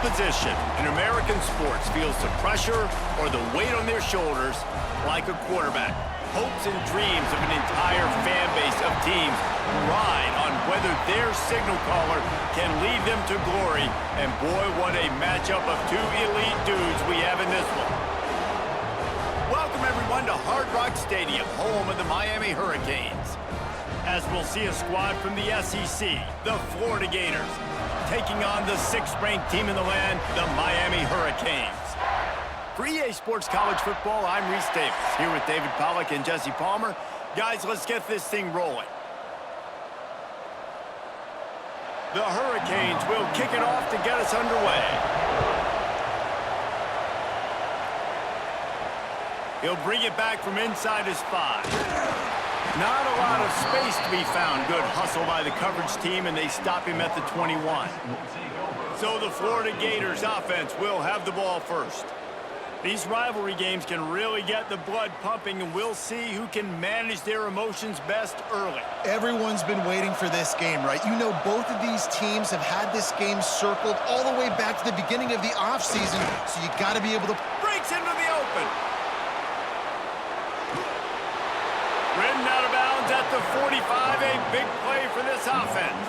position in American sports feels the pressure or the weight on their shoulders like a quarterback. Hopes and dreams of an entire fan base of teams ride on whether their signal caller can lead them to glory. And boy, what a matchup of two elite dudes we have in this one. Welcome everyone to Hard Rock Stadium, home of the Miami Hurricanes. As we'll see a squad from the SEC, the Florida Gators, taking on the 6th-ranked team in the land, the Miami Hurricanes. For EA Sports College Football, I'm Reese Davis, here with David Pollack and Jesse Palmer. Guys, let's get this thing rolling. The Hurricanes will kick it off to get us underway. He'll bring it back from inside his 5. Not a lot of space to be found. Good hustle by the coverage team, and they stop him at the 21. So the Florida Gators offense will have the ball first. These rivalry games can really get the blood pumping, and we'll see who can manage their emotions best early. Everyone's been waiting for this game, right? You know, both of these teams have had this game circled all the way back to the beginning of the offseason, so you got to be able to... Breaks into the open. Ridden out of bounds at the 45, a big play for this offense.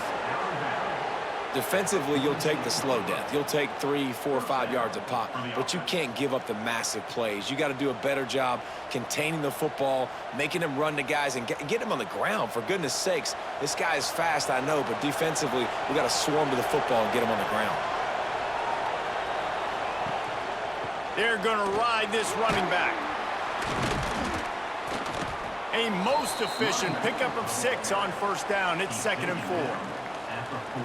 Defensively, you'll take the slow death. You'll take 3, 4, 5 yards a pop, but you can't give up the massive plays. You got to do a better job containing the football, making them run the guys, and get them on the ground. For goodness sakes, this guy is fast, I know, but defensively, we got to swarm to the football and get him on the ground. They're going to ride this running back. A most efficient pickup of 6 on first down. It's 2nd and 4.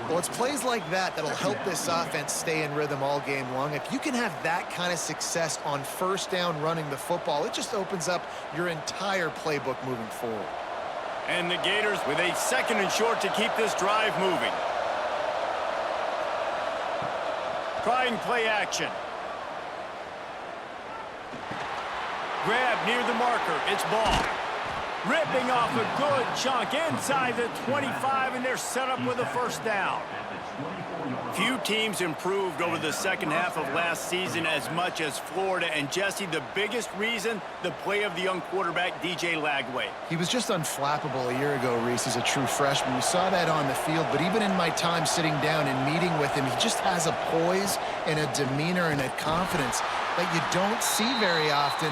Well, it's plays like that that'll help this offense stay in rhythm all game long. If you can have that kind of success on first down running the football, it just opens up your entire playbook moving forward. And the Gators with a 2nd and short to keep this drive moving. Trying play action. Grab near the marker. It's ball. Ripping off a good chunk inside the 25, and they're set up with a first down. Few teams improved over the second half of last season as much as Florida. And Jesse, the biggest reason, the play of the young quarterback, DJ Lagway. He was just unflappable a year ago, Reese, as a true freshman. We saw that on the field, but even in my time sitting down and meeting with him, he just has a poise and a demeanor and a confidence that you don't see very often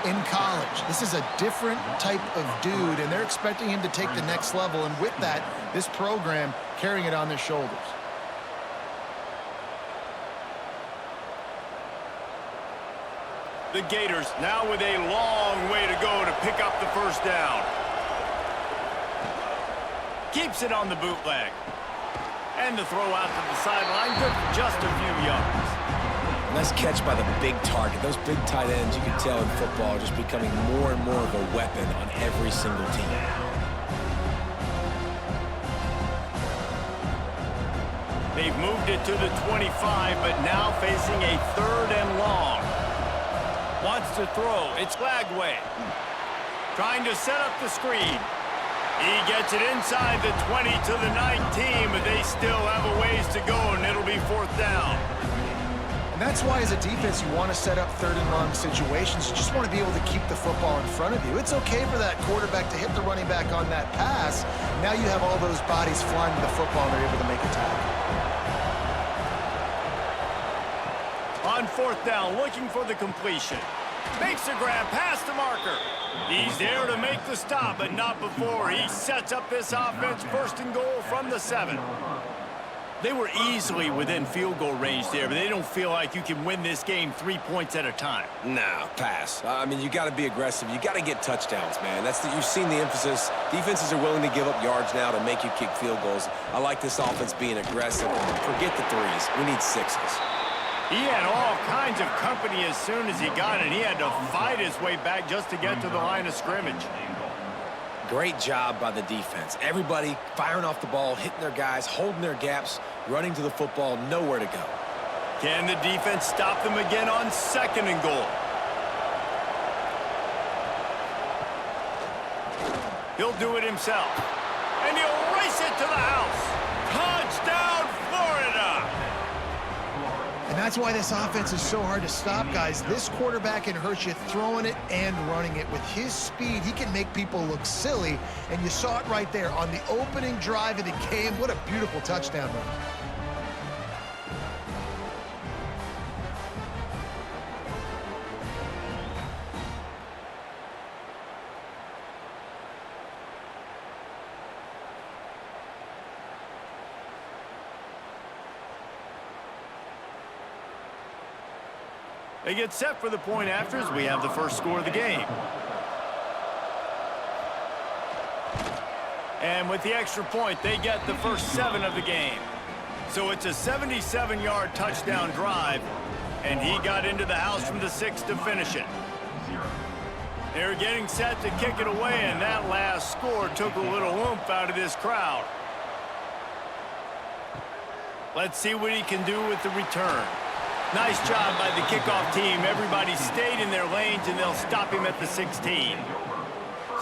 in college. This is a different type of dude, and they're expecting him to take the next level, and with that, this program carrying it on their shoulders. The Gators now with a long way to go to pick up the first down. Keeps it on the bootleg. And the throw out to the sideline, good for just a few yards. Nice catch by the big target. Those big tight ends, you can tell in football, are just becoming more and more of a weapon on every single team. They've moved it to the 25, but now facing a 3rd and long. Wants to throw. It's Lagway. Trying to set up the screen. He gets it inside the 20 to the 19, but they still have a ways to go, and it'll be 4th down. And that's why, as a defense, you want to set up 3rd and long situations. You just want to be able to keep the football in front of you. It's okay for that quarterback to hit the running back on that pass. Now you have all those bodies flying to the football, and they're able to make a tackle. On 4th down, looking for the completion. Makes a grab past the marker. He's there to make the stop, but not before. He sets up this offense 1st and goal from the 7. They were easily within field goal range there, but they don't feel like you can win this game 3 points at a time. Nah, pass. I mean, you got to be aggressive. You got to get touchdowns, man. You've seen the emphasis. Defenses are willing to give up yards now to make you kick field goals. I like this offense being aggressive. Forget the 3s. We need 6s. He had all kinds of company as soon as he got it. He had to fight his way back just to get to the line of scrimmage. Great job by the defense. Everybody firing off the ball, hitting their guys, holding their gaps, running to the football, nowhere to go. Can the defense stop them again on 2nd and goal? He'll do it himself. And he'll race it to the house. Touchdown, Florida! That's why this offense is so hard to stop, guys. This quarterback can hurt you throwing it and running it. With his speed, he can make people look silly, and you saw it right there on the opening drive of the game. What a beautiful touchdown run. They get set for the point after as we have the first score of the game. And with the extra point, they get the first 7 of the game. So it's a 77-yard touchdown drive, and he got into the house from the 6 to finish it. They're getting set to kick it away, and that last score took a little oomph out of this crowd. Let's see what he can do with the return. Nice job by the kickoff team. Everybody stayed in their lanes, and they'll stop him at the 16.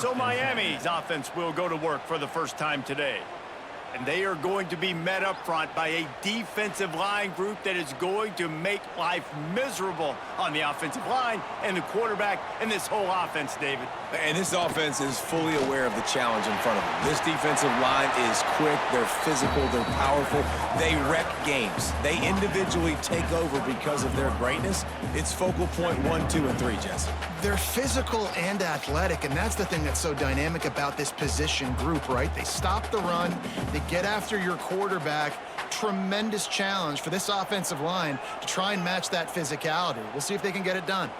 So Miami's offense will go to work for the first time today. And they are going to be met up front by a defensive line group that is going to make life miserable on the offensive line and the quarterback and this whole offense, David. And this offense is fully aware of the challenge in front of them. This defensive line is quick, they're physical, they're powerful. They wreck games. They individually take over because of their greatness. It's focal point 1, 2, and 3, Jesse. They're physical and athletic, and that's the thing that's so dynamic about this position group, right? They stop the run, they get after your quarterback. Tremendous challenge for this offensive line to try and match that physicality. We'll see if they can get it done.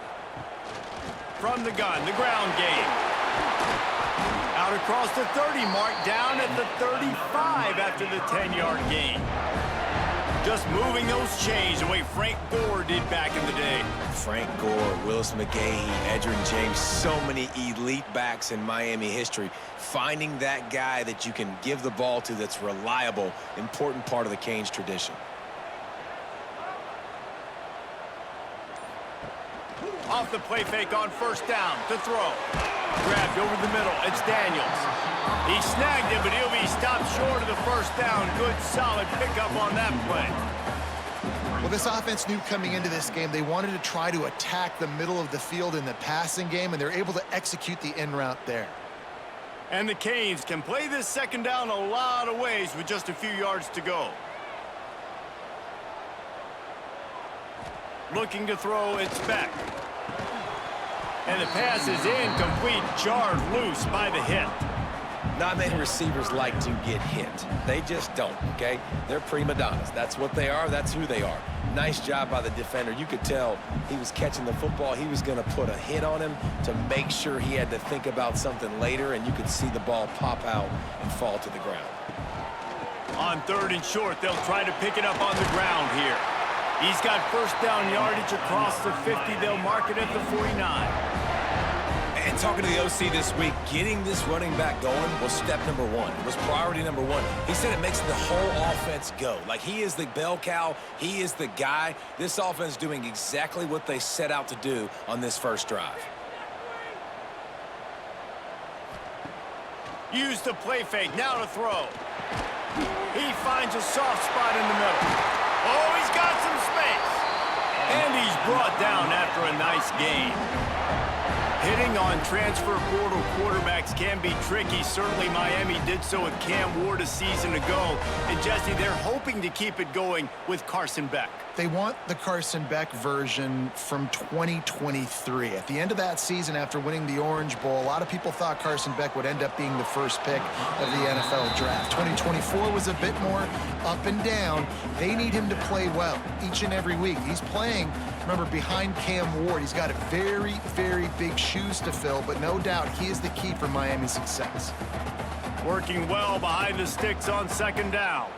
From the gun, the ground game. Out across the 30 mark, down at the 35 after the 10-yard gain. Just moving those chains the way Frank Gore did back in the day. Frank Gore, Willis McGahee, Edgerrin James, so many elite backs in Miami history. Finding that guy that you can give the ball to that's reliable, important part of the Canes tradition. Off the play fake on first down to throw. Grabbed over the middle. It's Daniels. He snagged him, but he'll be stopped short of the first down. Good, solid pickup on that play. Well, this offense knew coming into this game they wanted to try to attack the middle of the field in the passing game, and they're able to execute the in route there. And the Canes can play this second down a lot of ways with just a few yards to go. Looking to throw, it's Beck. And the pass is incomplete, jarred loose by the hit. Not many receivers like to get hit. They just don't, okay? They're prima donnas. That's what they are. That's who they are. Nice job by the defender. You could tell he was catching the football. He was going to put a hit on him to make sure he had to think about something later, and you could see the ball pop out and fall to the ground. On 3rd and short, they'll try to pick it up on the ground here. He's got first down yardage across the 50. They'll mark it at the 49. And talking to the OC this week, getting this running back going was step number 1. It was priority number 1. He said it makes the whole offense go. Like, he is the bell cow. He is the guy. This offense is doing exactly what they set out to do on this first drive. Use the play fake. Now to throw. He finds a soft spot in the middle. Oh, he's got some space. And he's brought down after a nice gain. Hitting on transfer portal quarterbacks can be tricky. Certainly Miami did so with Cam Ward a season ago. And Jesse, they're hoping to keep it going with Carson Beck. They want the Carson Beck version from 2023. At the end of that season, after winning the Orange Bowl, a lot of people thought Carson Beck would end up being the first pick of the NFL draft. 2024 was a bit more up and down. They need him to play well each and every week. He's playing, remember, behind Cam Ward. He's got very, very big shoes to fill, but no doubt he is the key for Miami's success. Working well behind the sticks on 2nd down.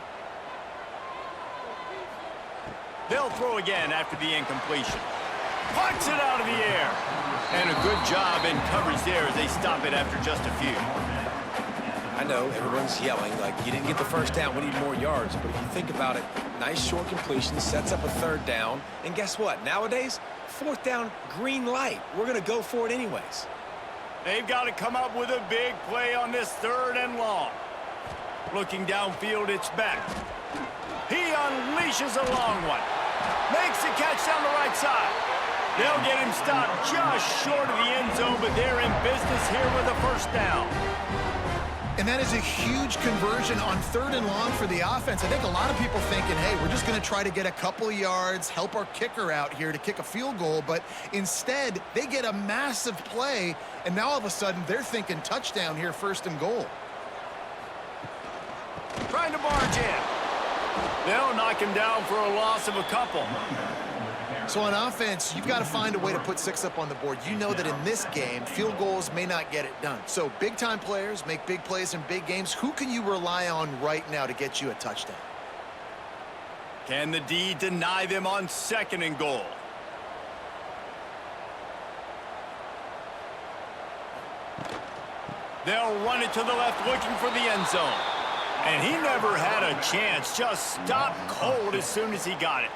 They'll throw again after the incompletion. Pucks it out of the air. And a good job in coverage there as they stop it after just a few. I know everyone's yelling like, you didn't get the first down, we need more yards. But if you think about it, nice short completion, sets up a 3rd down. And guess what? Nowadays, 4th down, green light. We're going to go for it anyways. They've got to come up with a big play on this 3rd and long. Looking downfield, it's Beck. He unleashes a long one. Makes the catch down the right side. They'll get him stopped just short of the end zone, but they're in business here with a first down. And that is a huge conversion on 3rd and long for the offense. I think a lot of people thinking, hey, we're just going to try to get a couple yards, help our kicker out here to kick a field goal. But instead, they get a massive play, and now all of a sudden they're thinking touchdown here, 1st and goal. Trying to barge in. They'll knock him down for a loss of a couple. So on offense, you've got to find a way to put 6 up on the board. You know that in this game, field goals may not get it done. So big-time players make big plays in big games. Who can you rely on right now to get you a touchdown? Can the D deny them on 2nd and goal? They'll run it to the left, looking for the end zone. And he never had a chance. Just stopped cold as soon as he got it.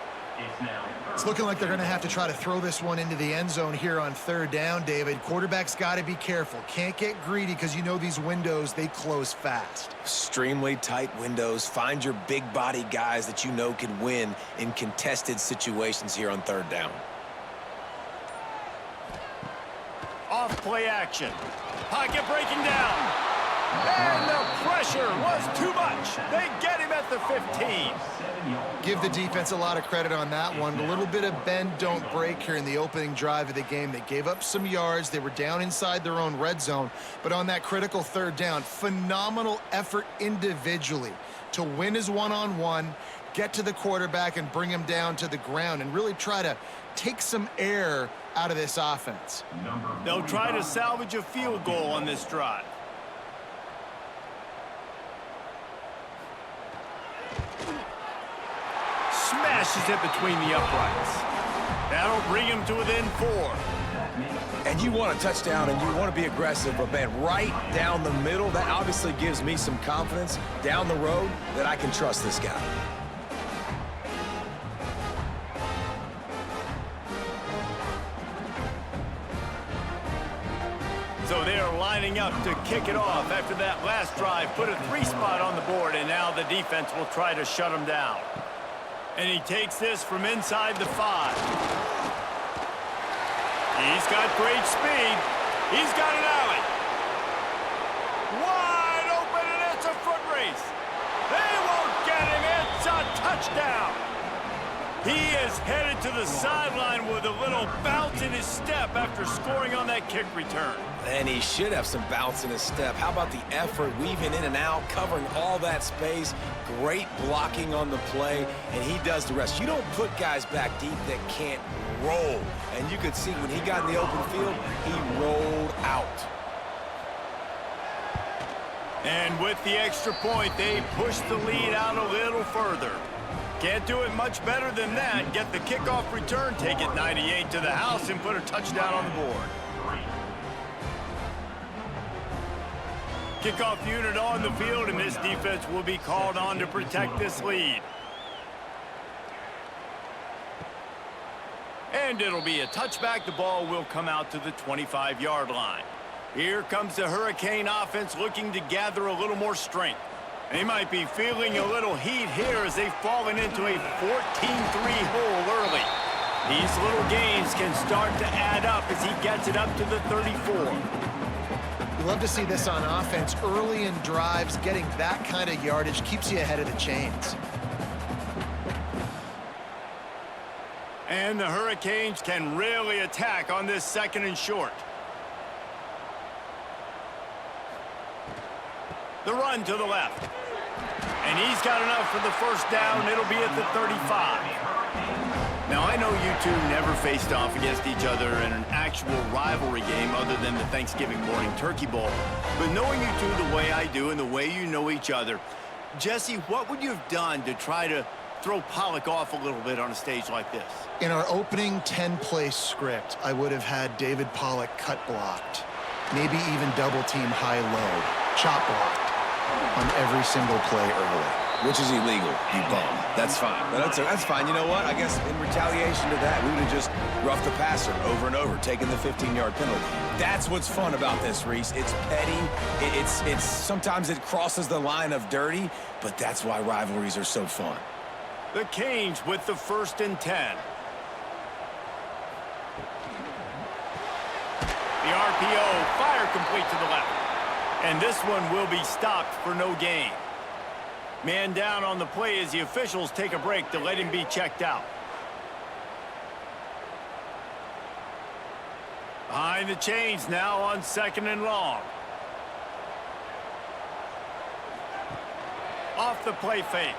It's looking like they're going to have to try to throw this one into the end zone here on 3rd down, David. Quarterback's got to be careful. Can't get greedy because you know these windows, they close fast. Extremely tight windows. Find your big body guys that you know can win in contested situations here on 3rd down. Off play action. Pocket breaking down. And the pressure was too much. They get him at the 15. Give the defense a lot of credit on that one. A little bit of bend, don't break here in the opening drive of the game. They gave up some yards. They were down inside their own red zone. But on that critical 3rd down, phenomenal effort individually to win his one-on-one, get to the quarterback and bring him down to the ground and really try to take some air out of this offense. They'll try to salvage a field goal on this drive. Smashes it between the uprights. That'll bring him to within 4. And you want a touchdown and you want to be aggressive, but man, right down the middle, that obviously gives me some confidence down the road that I can trust this guy. So they're lining up to kick it off after that last drive. Put a 3 spot on the board, and now the defense will try to shut him down. And he takes this from inside the 5. He's got great speed. He's got an alley. Wide open, and it's a foot race. They won't get him. It's a touchdown. He is headed to the sideline with a little bounce in his step after scoring on that kick return. And he should have some bounce in his step. How about the effort, weaving in and out, covering all that space, great blocking on the play, and he does the rest. You don't put guys back deep that can't roll. And you could see when he got in the open field, he rolled out. And with the extra point, they push the lead out a little further. Can't do it much better than that. Get the kickoff return, take it 98 to the house, and put a touchdown on the board. Kickoff unit on the field, and this defense will be called on to protect this lead. And it'll be a touchback. The ball will come out to the 25-yard line. Here comes the Hurricane offense looking to gather a little more strength. They might be feeling a little heat here as they've fallen into a 14-3 hole early. These little gains can start to add up as he gets it up to the 34. You love to see this on offense. Early in drives, getting that kind of yardage keeps you ahead of the chains. And the Hurricanes can really attack on this 2nd and short. The run to the left. And he's got enough for the first down. It'll be at the 35. Now, I know you two never faced off against each other in an actual rivalry game other than the Thanksgiving morning turkey bowl. But knowing you two the way I do and the way you know each other, Jesse, what would you have done to try to throw Pollock off a little bit on a stage like this? In our opening 10-play script, I would have had David Pollock cut blocked, maybe even double-team high-low, chop blocked on every single play early. Which is illegal, you bum. That's fine. But that's fine. You know what? I guess in retaliation to that, we would have just roughed the passer over and over, taking the 15-yard penalty. That's what's fun about this, Reese. It's petty. It's sometimes it crosses the line of dirty, but that's why rivalries are so fun. The Canes with the 1st and 10. The RPO, fire complete to the left. And this one will be stopped for no gain. Man down on the play as the officials take a break to let him be checked out. Behind the chains now on 2nd and long. Off the play fake.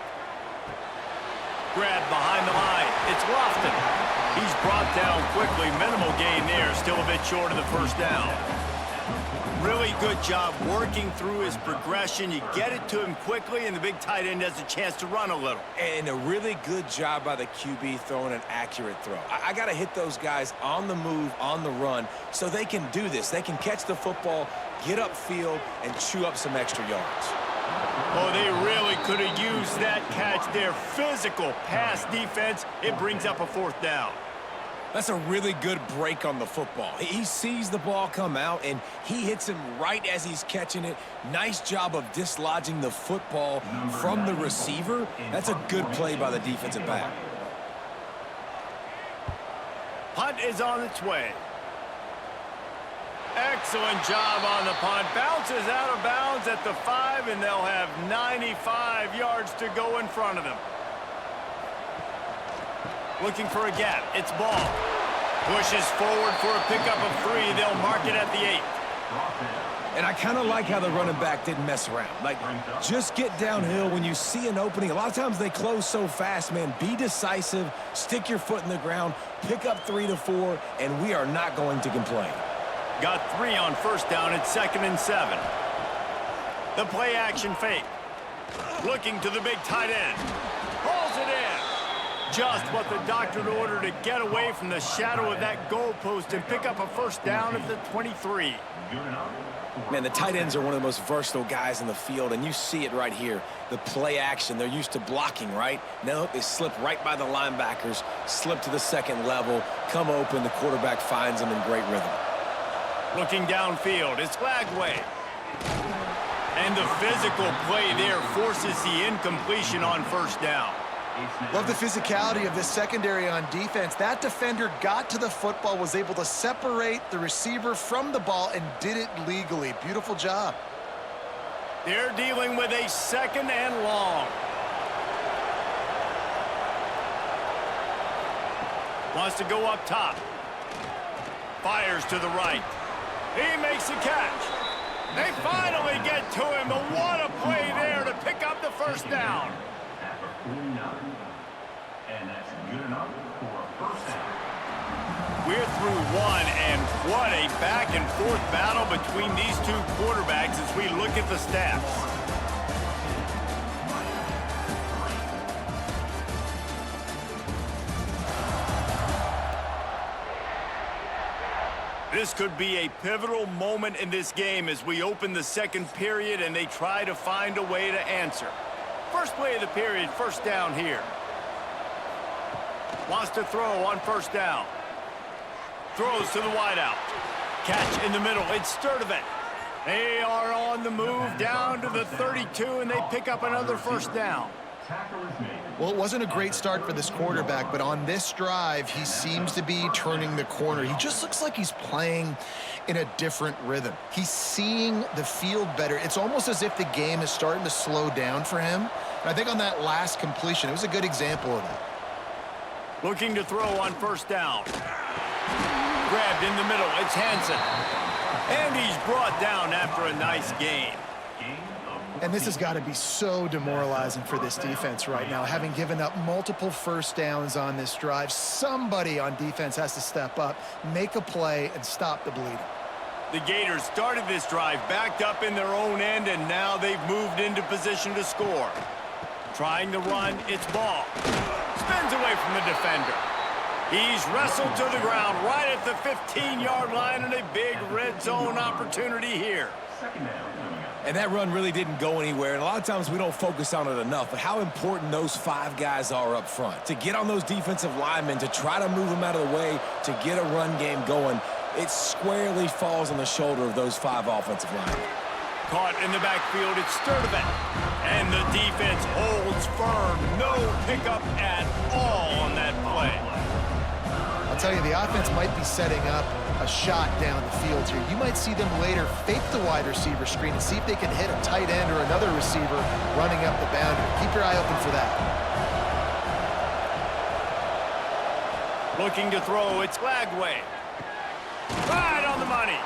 Grab behind the line. It's Lofton. He's brought down quickly. Minimal gain there. Still a bit short of the 1st down. Really good job working through his progression. You get it to him quickly, and the big tight end has a chance to run a little. And a really good job by the QB throwing an accurate throw. I got to hit those guys on the move, on the run, so they can do this. They can catch the football, get upfield, and chew up some extra yards. Oh, they really could have used that catch there. Physical pass defense. It brings up a 4th down. That's a really good break on the football. He sees the ball come out, and he hits him right as he's catching it. Nice job of dislodging the football from the receiver. That's a good play by the defensive back. Punt is on its way. Excellent job on the punt. Bounces out of bounds at the 5, and they'll have 95 yards to go in front of them. Looking for a gap. It's Ball. Pushes forward for a pickup of 3. They'll mark it at the 8. And I kind of like how the running back didn't mess around. Like, just get downhill when you see an opening. A lot of times they close so fast, man. Be decisive. Stick your foot in the ground. Pick up 3 to 4, and we are not going to complain. Got 3 on 1st down at 2nd and 7. The play action fake. Looking to the big tight end. Pulls it in. Just what the doctor ordered to get away from the shadow of that goalpost and pick up a 1st down at the 23. Man, the tight ends are one of the most versatile guys in the field, and you see it right here. The play action, they're used to blocking, right? Now they slip right by the linebackers, slip to the 2nd level, come open, the quarterback finds them in great rhythm. Looking downfield, it's Flagway. And the physical play there forces the incompletion on 1st down. Love the physicality of this secondary on defense. That defender got to the football, was able to separate the receiver from the ball, and did it legally. Beautiful job. They're dealing with a 2nd and long. Wants to go up top. Fires to the right. He makes the catch. They finally get to him, but what a play there to pick up the 1st down. And that's good enough for a 1st down. We're through 1, and what a back-and-forth battle between these 2 quarterbacks as we look at the stats. This could be a pivotal moment in this game as we open the 2nd period and they try to find a way to answer. First play of the period, 1st down here. Wants to throw on 1st down. Throws to the wideout. Catch in the middle. It's Sturdivant. They are on the move down to the 32, and they pick up another 1st down. Well, it wasn't a great start for this quarterback, but on this drive, he seems to be turning the corner. He just looks like he's playing in a different rhythm. He's seeing the field better. It's almost as if the game is starting to slow down for him. And I think on that last completion, it was a good example of that. Looking to throw on 1st down. Grabbed in the middle. It's Hansen. And he's brought down after a nice gain. And this has got to be so demoralizing for this defense right now. Having given up multiple 1st downs on this drive, somebody on defense has to step up, make a play, and stop the bleeding. The Gators started this drive backed up in their own end, and now they've moved into position to score. Trying to run, it's Ball. Spins away from the defender. He's wrestled to the ground right at the 15-yard line, and a big red zone opportunity here. And that run really didn't go anywhere, and a lot of times we don't focus on it enough, but how important those 5 guys are up front. To get on those defensive linemen, to try to move them out of the way, to get a run game going, it squarely falls on the shoulder of those 5 offensive linemen. Caught in the backfield, it's Sturdivant. And the defense holds holds firm. No pickup at all on that play. I'll tell you, the offense might be setting up a shot down the field here. You might see them later fake the wide receiver screen and see if they can hit a tight end or another receiver running up the boundary. Keep your eye open for that. Looking to throw, it's Lagway. Right on the money.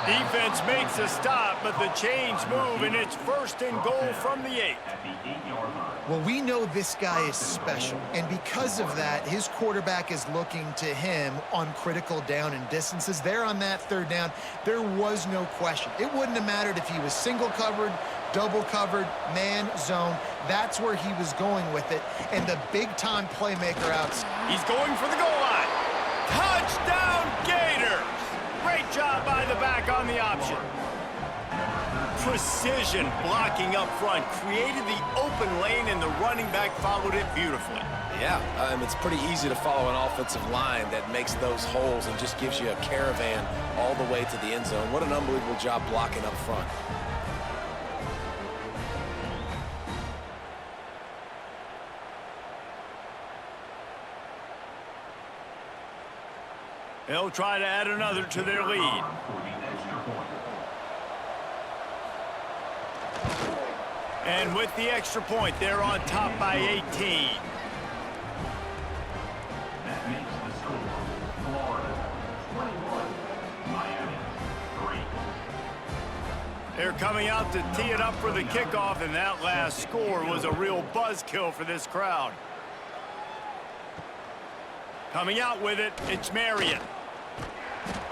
Defense makes a stop, but the chains move, and it's 1st and goal from the 8. At the 8-yard line. Well, we know this guy is special, and because of that, his quarterback is looking to him on critical down and distances. There on that 3rd down, there was no question. It wouldn't have mattered if he was single covered, double covered, man, zone. That's where he was going with it, and the big-time playmaker outside. He's going for the goal line. Touchdown, Gators! Great job by the back on the option. Precision blocking up front created the open lane, and the running back followed it beautifully. Yeah, it's pretty easy to follow an offensive line that makes those holes and just gives you a caravan all the way to the end zone. What an unbelievable job blocking up front. They'll try to add another to their lead. For the extra point. And with the extra point, they're on top by 18. That makes the score Florida 21, Miami 3. They're coming out to tee it up for the kickoff, and that last score was a real buzzkill for this crowd. Coming out with it, it's Marion.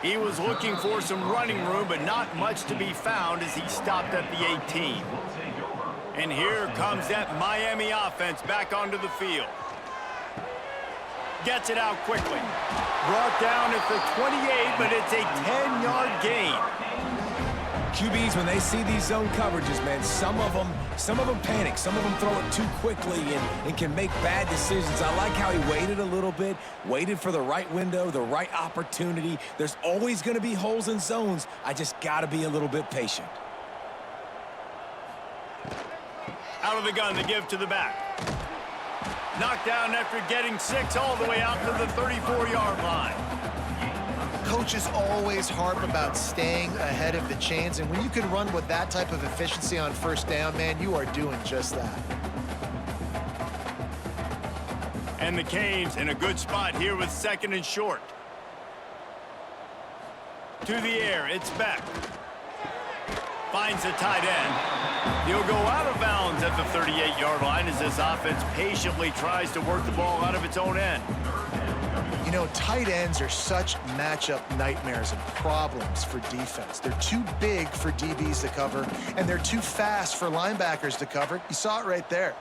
He was looking for some running room, but not much to be found as he stopped at the 18. And here comes that Miami offense back onto the field. Gets it out quickly. Brought down at the 28, but it's a 10-yard gain. QBs, when they see these zone coverages, man, some of them panic. Some of them throw it too quickly and can make bad decisions. I like how he waited a little bit, waited for the right window, the right opportunity. There's always going to be holes in zones. I just got to be a little bit patient. Out of the gun to give to the back. Knocked down after getting 6 all the way out to the 34-yard line. Coaches always harp about staying ahead of the chains, and when you can run with that type of efficiency on 1st down, man, you are doing just that. And the Canes in a good spot here with 2nd and short. To the air, it's Beck. Finds a tight end. He'll go out of bounds at the 38-yard line as this offense patiently tries to work the ball out of its own end. You know, tight ends are such matchup nightmares and problems for defense. They're too big for DBs to cover, and they're too fast for linebackers to cover. You saw it right there.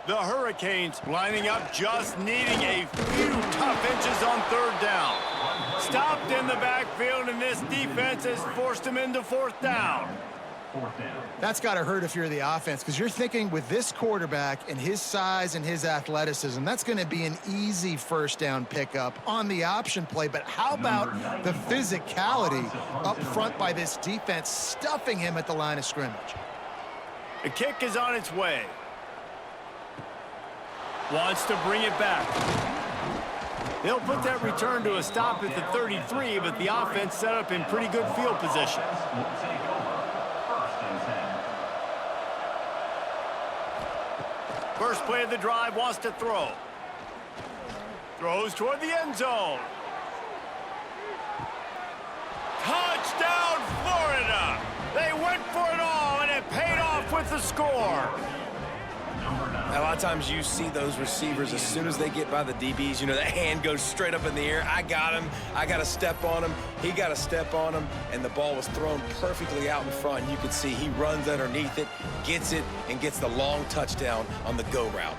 The Hurricanes lining up, just needing a few tough inches on 3rd down. Stopped in the backfield, and this defense has forced him into 4th down. That's got to hurt if you're the offense, because you're thinking with this quarterback and his size and his athleticism, that's going to be an easy 1st down pickup on the option play. But how about the physicality up front by this defense, stuffing him at the line of scrimmage? The kick is on its way. Wants to bring it back. They'll put that return to a stop at the 33, but the offense set up in pretty good field position. First play of the drive, wants to throw. Throws toward the end zone. Touchdown, Florida! They went for it all, and it paid off with the score. Now, a lot of times you see those receivers, as soon as they get by the DBs, you know, that hand goes straight up in the air. I got him. I got to step on him. He got to step on him, and the ball was thrown perfectly out in front. You can see he runs underneath it, gets it, and gets the long touchdown on the go route.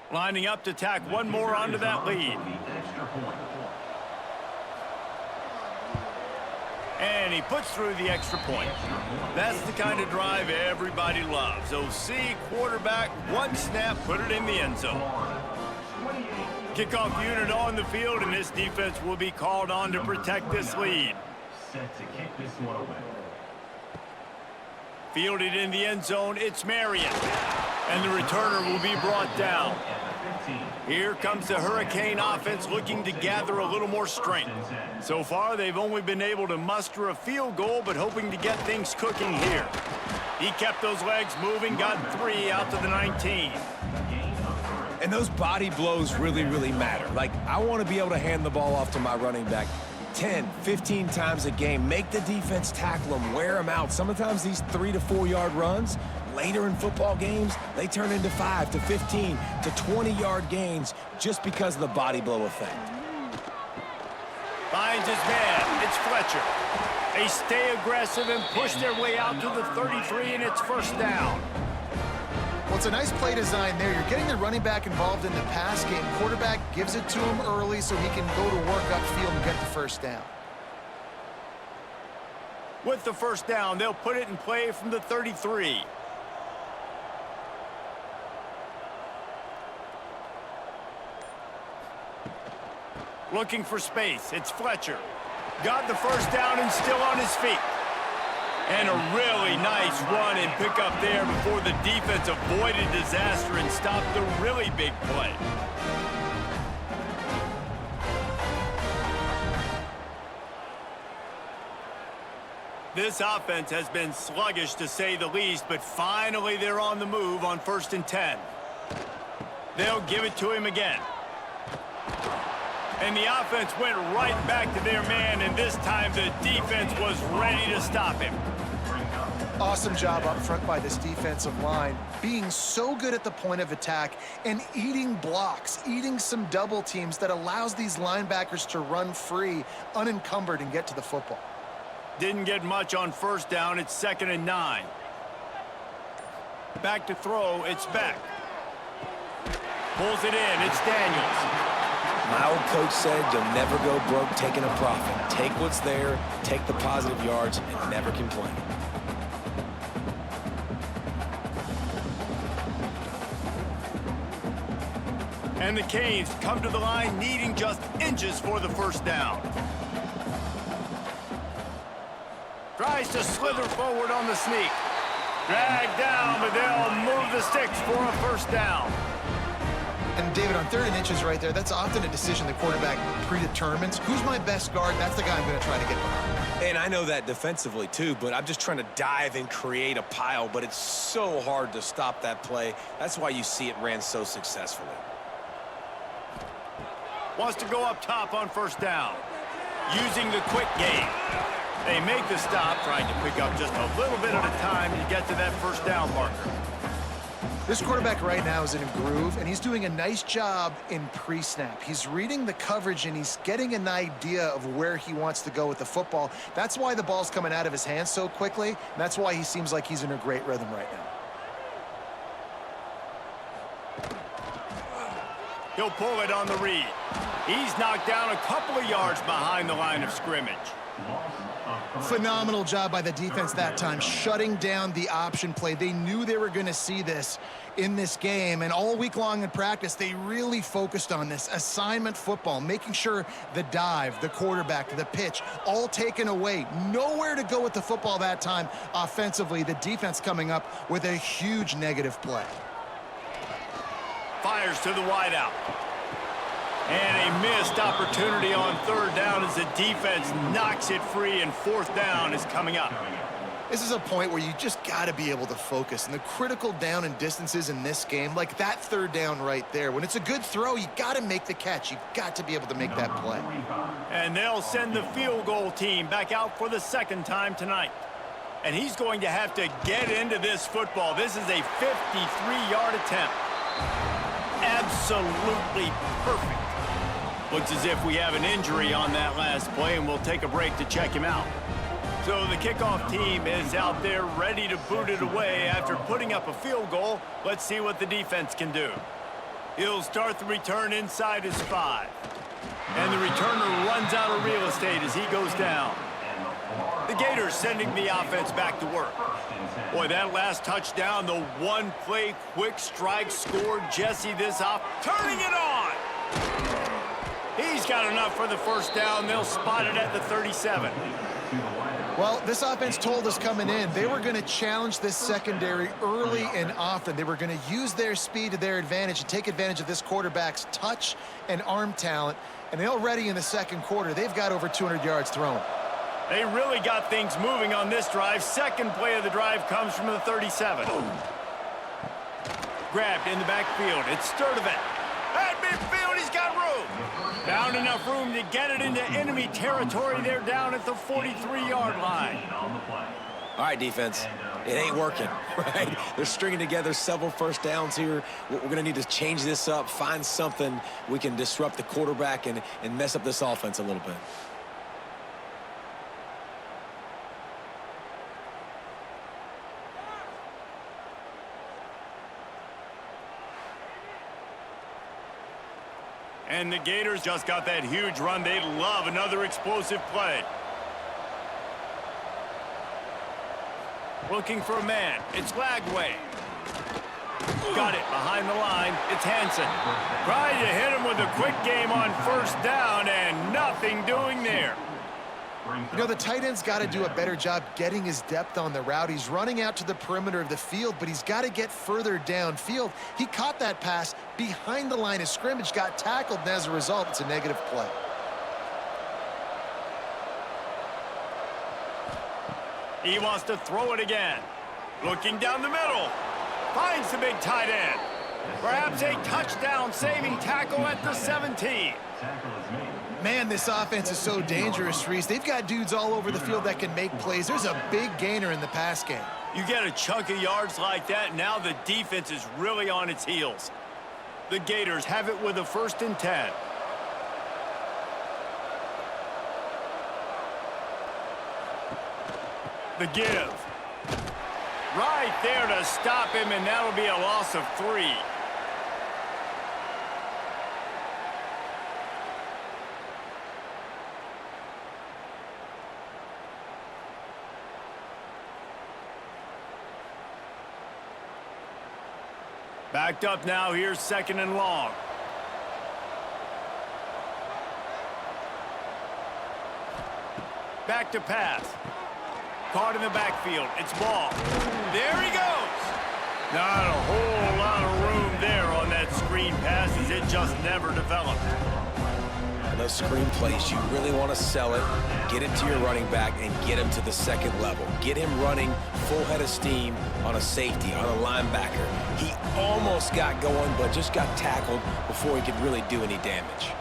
Lining up to tack one more onto that lead. And he puts through the extra point. That's the kind of drive everybody loves. OC, quarterback, one snap, put it in the end zone. Kickoff unit on the field, and this defense will be called on to protect this lead. Set to kick this one away. Fielded in the end zone, it's Marion. And the returner will be brought down. Here comes the Hurricane offense looking to gather a little more strength. So far, they've only been able to muster a field goal, but hoping to get things cooking here. He kept those legs moving, got 3 out to the 19. And those body blows really, really matter. Like, I want to be able to hand the ball off to my running back 10, 15 times a game. Make the defense tackle them, wear them out. Sometimes these 3 to 4 yard runs, later in football games, they turn into 5 to 15 to 20 yard gains just because of the body blow effect. Finds his man. It's Fletcher. They stay aggressive and push their way out to the 33, and it's first down. Well, it's a nice play design there. You're getting the running back involved in the pass game. Quarterback gives it to him early so he can go to work upfield and get the first down. With the first down, they'll put it in play from the 33. Looking for space. It's Fletcher. Got the first down and still on his feet. And a really nice run and pick up there before the defense avoided disaster and stopped the really big play. This offense has been sluggish to say the least, but finally they're on the move on 1st and 10. They'll give it to him again. And the offense went right back to their man, and this time the defense was ready to stop him. Awesome job up front by this defensive line, being so good at the point of attack and eating blocks, eating some double teams that allows these linebackers to run free, unencumbered, and get to the football. Didn't get much on first down. It's 2nd and 9. Back to throw. It's Beck. Pulls it in. It's Daniels. My old coach said you'll never go broke taking a profit. Take what's there, take the positive yards, and never complain. And the Canes come to the line needing just inches for the first down. Tries to slither forward on the sneak. Dragged down, but they'll move the sticks for a first down. And David, on 3rd and inches right there, that's often a decision the quarterback predetermines. Who's my best guard? That's the guy I'm going to try to get behind. And I know that defensively too, but I'm just trying to dive and create a pile, but it's so hard to stop that play. That's why you see it ran so successfully. Wants to go up top on first down. Using the quick game. They make the stop, trying to pick up just a little bit at a time to get to that first down marker. This quarterback right now is in a groove, and he's doing a nice job in pre-snap. He's reading the coverage, and he's getting an idea of where he wants to go with the football. That's why the ball's coming out of his hands so quickly, and that's why he seems like he's in a great rhythm right now. He'll pull it on the read. He's knocked down a couple of yards behind the line of scrimmage. Phenomenal job by the defense that time, shutting down the option play. They knew they were going to see this in this game, and all week long in practice, they really focused on this assignment football, making sure the dive, the quarterback, the pitch, all taken away. Nowhere to go with the football that time offensively. The defense coming up with a huge negative play. Fires to the wideout. And a missed opportunity on 3rd down as the defense knocks it free, and 4th down is coming up. This is a point where you just got to be able to focus. And the critical down and distances in this game, like that 3rd down right there, when it's a good throw, you got to make the catch. You've got to be able to make that play. And they'll send the field goal team back out for the 2nd time tonight. And he's going to have to get into this football. This is a 53-yard attempt. Absolutely perfect. Looks as if we have an injury on that last play, and we'll take a break to check him out. So the kickoff team is out there ready to boot it away after putting up a field goal. Let's see what the defense can do. He'll start the return inside his 5. And the returner runs out of real estate as he goes down. The Gators sending the offense back to work. Boy, that last touchdown, the one-play quick strike scored Jesse this off, turning it on. He's got enough for the first down. They'll spot it at the 37. Well, this offense told us coming in they were going to challenge this secondary early and often. They were going to use their speed to their advantage and take advantage of this quarterback's touch and arm talent. And already in the second quarter, they've got over 200 yards thrown. They really got things moving on this drive. Second play of the drive comes from the 37. Grabbed in the backfield. It's Sturdivant. At midfield, he's got room. Found enough room to get it into enemy territory. They're down at the 43-yard line. All right, defense. It ain't working, right? They're stringing together several first downs here. We're going to need to change this up, find something we can disrupt the quarterback and mess up this offense a little bit. And the Gators just got that huge run. They'd love another explosive play. Looking for a man. It's Lagway. Got it behind the line. It's Hansen. Trying to hit him with a quick game on first down, and nothing doing there. You know, the tight end's got to do a better job getting his depth on the route. He's running out to the perimeter of the field, but he's got to get further downfield. He caught that pass behind the line of scrimmage, got tackled, and as a result, it's a negative play. He wants to throw it again. Looking down the middle. Finds the big tight end. Perhaps a touchdown-saving tackle at the 17. Man, this offense is so dangerous, Reese. They've got dudes all over the field that can make plays. There's a big gainer in the pass game. You get a chunk of yards like that, now the defense is really on its heels. The Gators have it with a 1st and 10. The give. Right there to stop him, and that'll be a loss of 3. Backed up now, here's 2nd and long. Back to pass. Caught in the backfield. It's Ball. There he goes. Not a whole lot of room there on that screen pass as it just never developed. And those screen plays, you really want to sell it, get it to your running back, and get him to the 2nd level. Get him running full head of steam on a safety, on a linebacker. He almost got going, but just got tackled before he could really do any damage.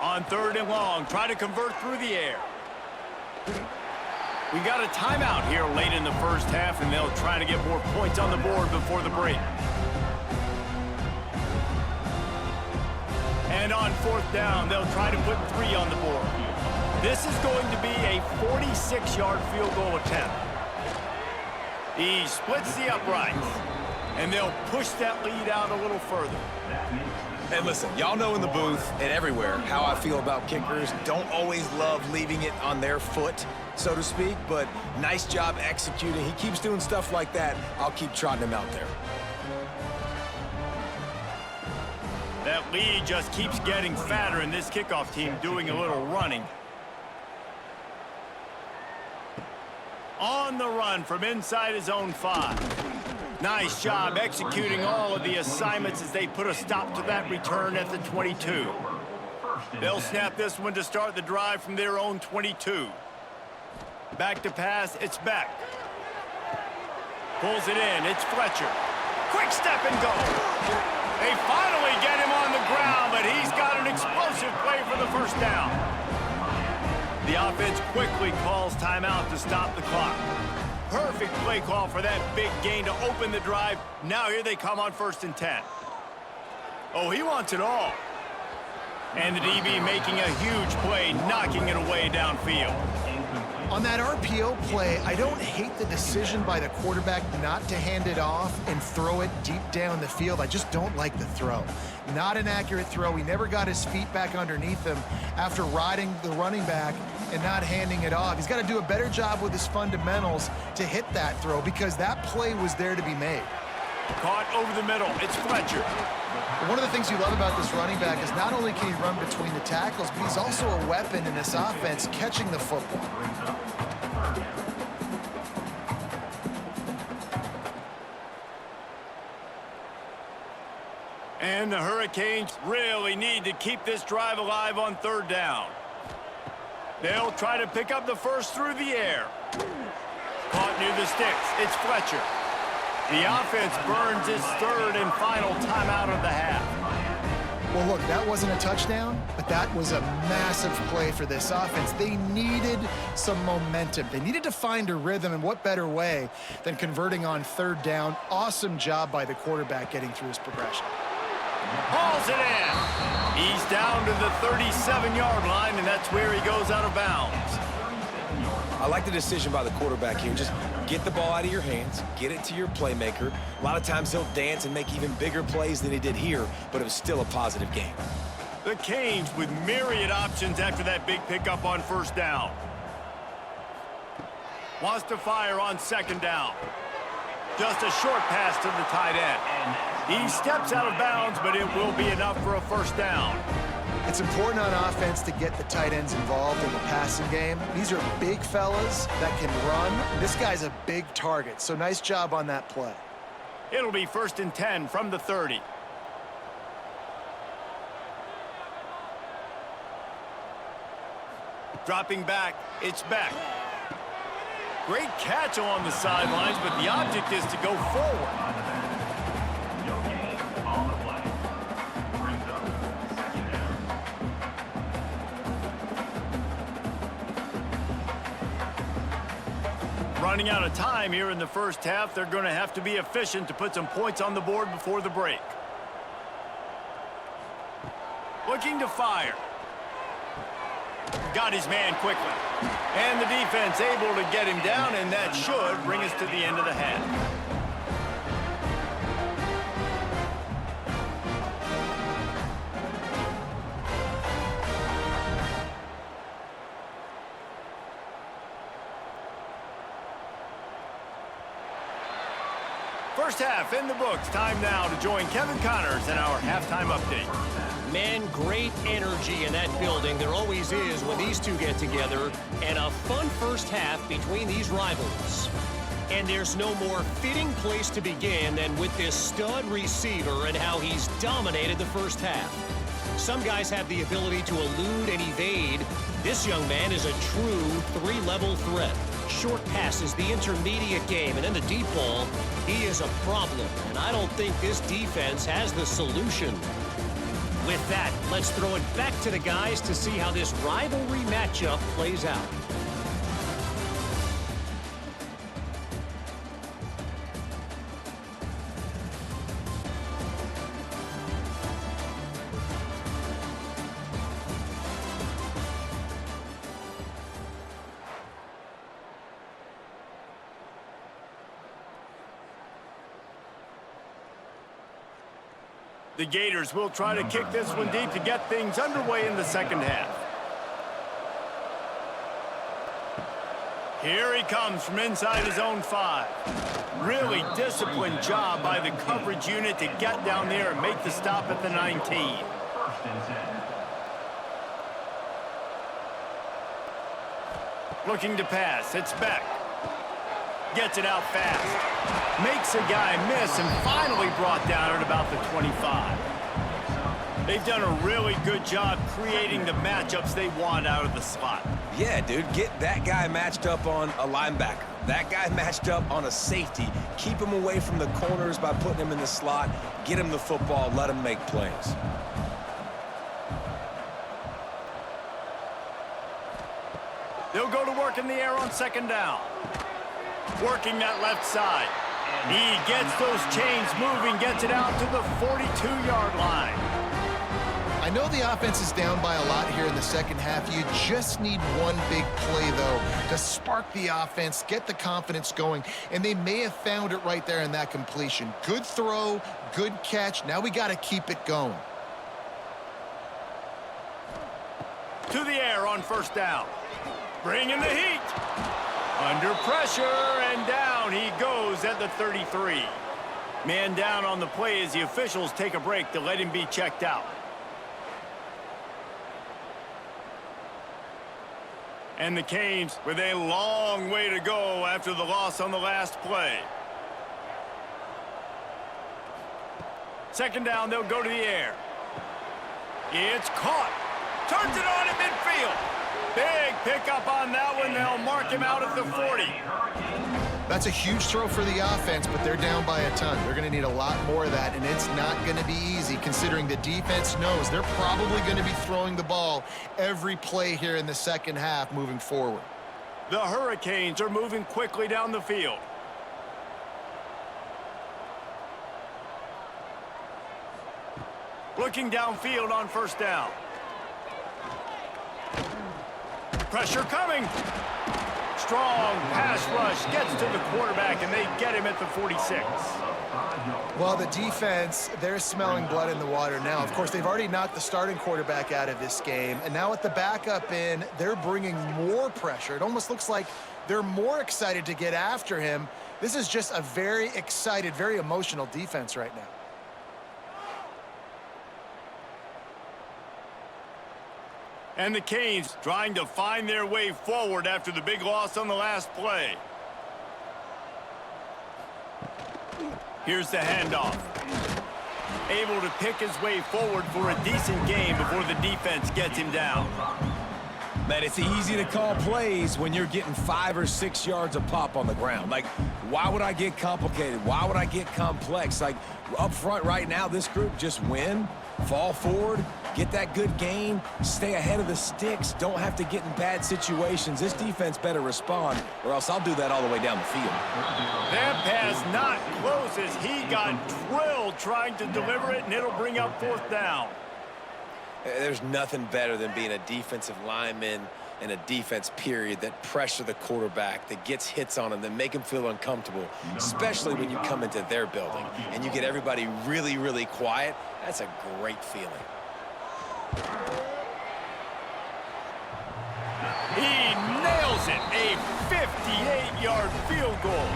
On 3rd and long, try to convert through the air. We got a timeout here late in the first half, and they'll try to get more points on the board before the break. And on 4th down, they'll try to put 3 on the board. This is going to be a 46-yard field goal attempt. He splits the uprights, and they'll push that lead out a little further. Hey, listen, y'all know in the booth and everywhere how I feel about kickers. Don't always love leaving it on their foot, so to speak, but nice job executing. He keeps doing stuff like that. I'll keep trotting him out there. That lead just keeps getting fatter, and this kickoff team doing a little running. On the run from inside his own 5. Nice job executing all of the assignments as they put a stop to that return at the 22. They'll snap this one to start the drive from their own 22. Back to pass, it's Beck. Pulls it in, it's Fletcher. Quick step and go. They finally get him on the ground, but he's got an explosive play for the first down. The offense quickly calls timeout to stop the clock. Perfect play call for that big gain to open the drive. Now here they come on 1st and 10. Oh, he wants it all. And the DB making a huge play, knocking it away downfield. On that RPO play, I don't hate the decision by the quarterback not to hand it off and throw it deep down the field. I just don't like the throw. Not an accurate throw. He never got his feet back underneath him after riding the running back and not handing it off. He's got to do a better job with his fundamentals to hit that throw because that play was there to be made. Caught over the middle. It's Fletcher. One of the things you love about this running back is not only can he run between the tackles, but he's also a weapon in this offense catching the football. And the Hurricanes really need to keep this drive alive on third down. They'll try to pick up the first through the air. Caught near the sticks. It's Fletcher. The offense burns its third and final timeout of the half. Well, look, that wasn't a touchdown, but that was a massive play for this offense. They needed some momentum. They needed to find a rhythm, and what better way than converting on third down. Awesome job by the quarterback getting through his progression. Hauls it in. He's down to the 37-yard line, and that's where he goes out of bounds. I like the decision by the quarterback here. Just get the ball out of your hands, get it to your playmaker. A lot of times he'll dance and make even bigger plays than he did here, but it was still a positive game. The Canes with myriad options after that big pickup on first down. Wants to fire on second down. Just a short pass to the tight end. He steps out of bounds, but it will be enough for a first down. It's important on offense to get the tight ends involved in the passing game. These are big fellas that can run. This guy's a big target, so nice job on that play. It'll be 1st and 10 from the 30. Dropping back, it's Beck. Great catch along the sidelines, but the object is to go forward. Running out of time here in the first half. They're going to have to be efficient to put some points on the board before the break. Looking to fire. Got his man quickly. And the defense able to get him down, and that should bring us to the end of the half. First half in the books. Time now to join Kevin Connors in our halftime update. Man, great energy in that building. There always is when these two get together. And a fun first half between these rivals. And there's no more fitting place to begin than with this stud receiver and how he's dominated the first half. Some guys have the ability to elude and evade. This young man is a true three-level threat. Short passes, the intermediate game, and then the deep ball. He is a problem, and I don't think this defense has the solution. With that, let's throw it back to the guys to see how this rivalry matchup plays out. The Gators will try to kick this one deep to get things underway in the second half. Here he comes from inside his own 5. Really disciplined job by the coverage unit to get down there and make the stop at the 19. Looking to pass, it's Beck. Gets it out fast. Makes a guy miss and finally brought down at about the 25. They've done a really good job creating the matchups they want out of the slot. Yeah, dude, get that guy matched up on a linebacker. That guy matched up on a safety. Keep him away from the corners by putting him in the slot. Get him the football, let him make plays. They'll go to work in the air on second down. Working that left side. He gets those chains moving, gets it out to the 42-yard line. I know the offense is down by a lot here in the second half. You just need one big play, though, to spark the offense, get the confidence going, and they may have found it right there in that completion. Good throw, good catch. Now we got to keep it going. To the air on first down. Bringing the heat. Under pressure, and down he goes at the 33. Man down on the play as the officials take a break to let him be checked out. And the Canes with a long way to go after the loss on the last play. Second down, they'll go to the air. It's caught. Turns it on in midfield. Big pickup on that one. They'll mark him out at the 40. That's a huge throw for the offense, but they're down by a ton. They're going to need a lot more of that, and it's not going to be easy considering the defense knows they're probably going to be throwing the ball every play here in the second half moving forward. The Hurricanes are moving quickly down the field. Looking downfield on first down. Pressure coming. Strong pass rush gets to the quarterback, and they get him at the 46. Well, the defense, they're smelling blood in the water now. Of course, they've already knocked the starting quarterback out of this game, and now with the backup in, they're bringing more pressure. It almost looks like they're more excited to get after him. This is just a very excited, very emotional defense right now. And the Canes trying to find their way forward after the big loss on the last play. Here's the handoff. Able to pick his way forward for a decent game before the defense gets him down. Man, it's easy to call plays when you're getting 5 or 6 yards a pop on the ground. Like, why would I get complicated? Why would I get complex? Like, up front right now, this group just win, fall forward, get that good gain, stay ahead of the sticks, don't have to get in bad situations. This defense better respond, or else I'll do that all the way down the field. That pass not close as he got drilled trying to deliver it, and it'll bring up fourth down. There's nothing better than being a defensive lineman and a defense period that pressure the quarterback, that gets hits on him, that make him feel uncomfortable, especially when you come into their building and you get everybody really, really quiet. That's a great feeling. He nails it, a 58-yard field goal.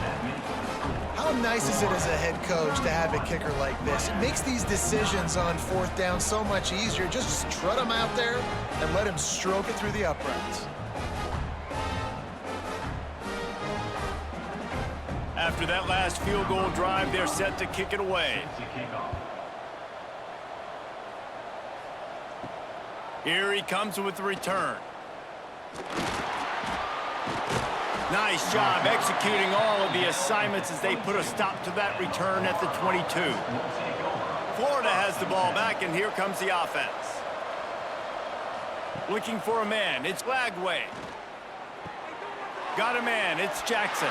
How nice is it as a head coach to have a kicker like this? It makes these decisions on fourth down so much easier. Just strut him out there and let him stroke it through the uprights. After that last field goal drive, they're set to kick it away. Here he comes with the return. Nice job executing all of the assignments as they put a stop to that return at the 22. Florida has the ball back, and here comes the offense. Looking for a man, it's Lagway. Got a man, it's Jackson.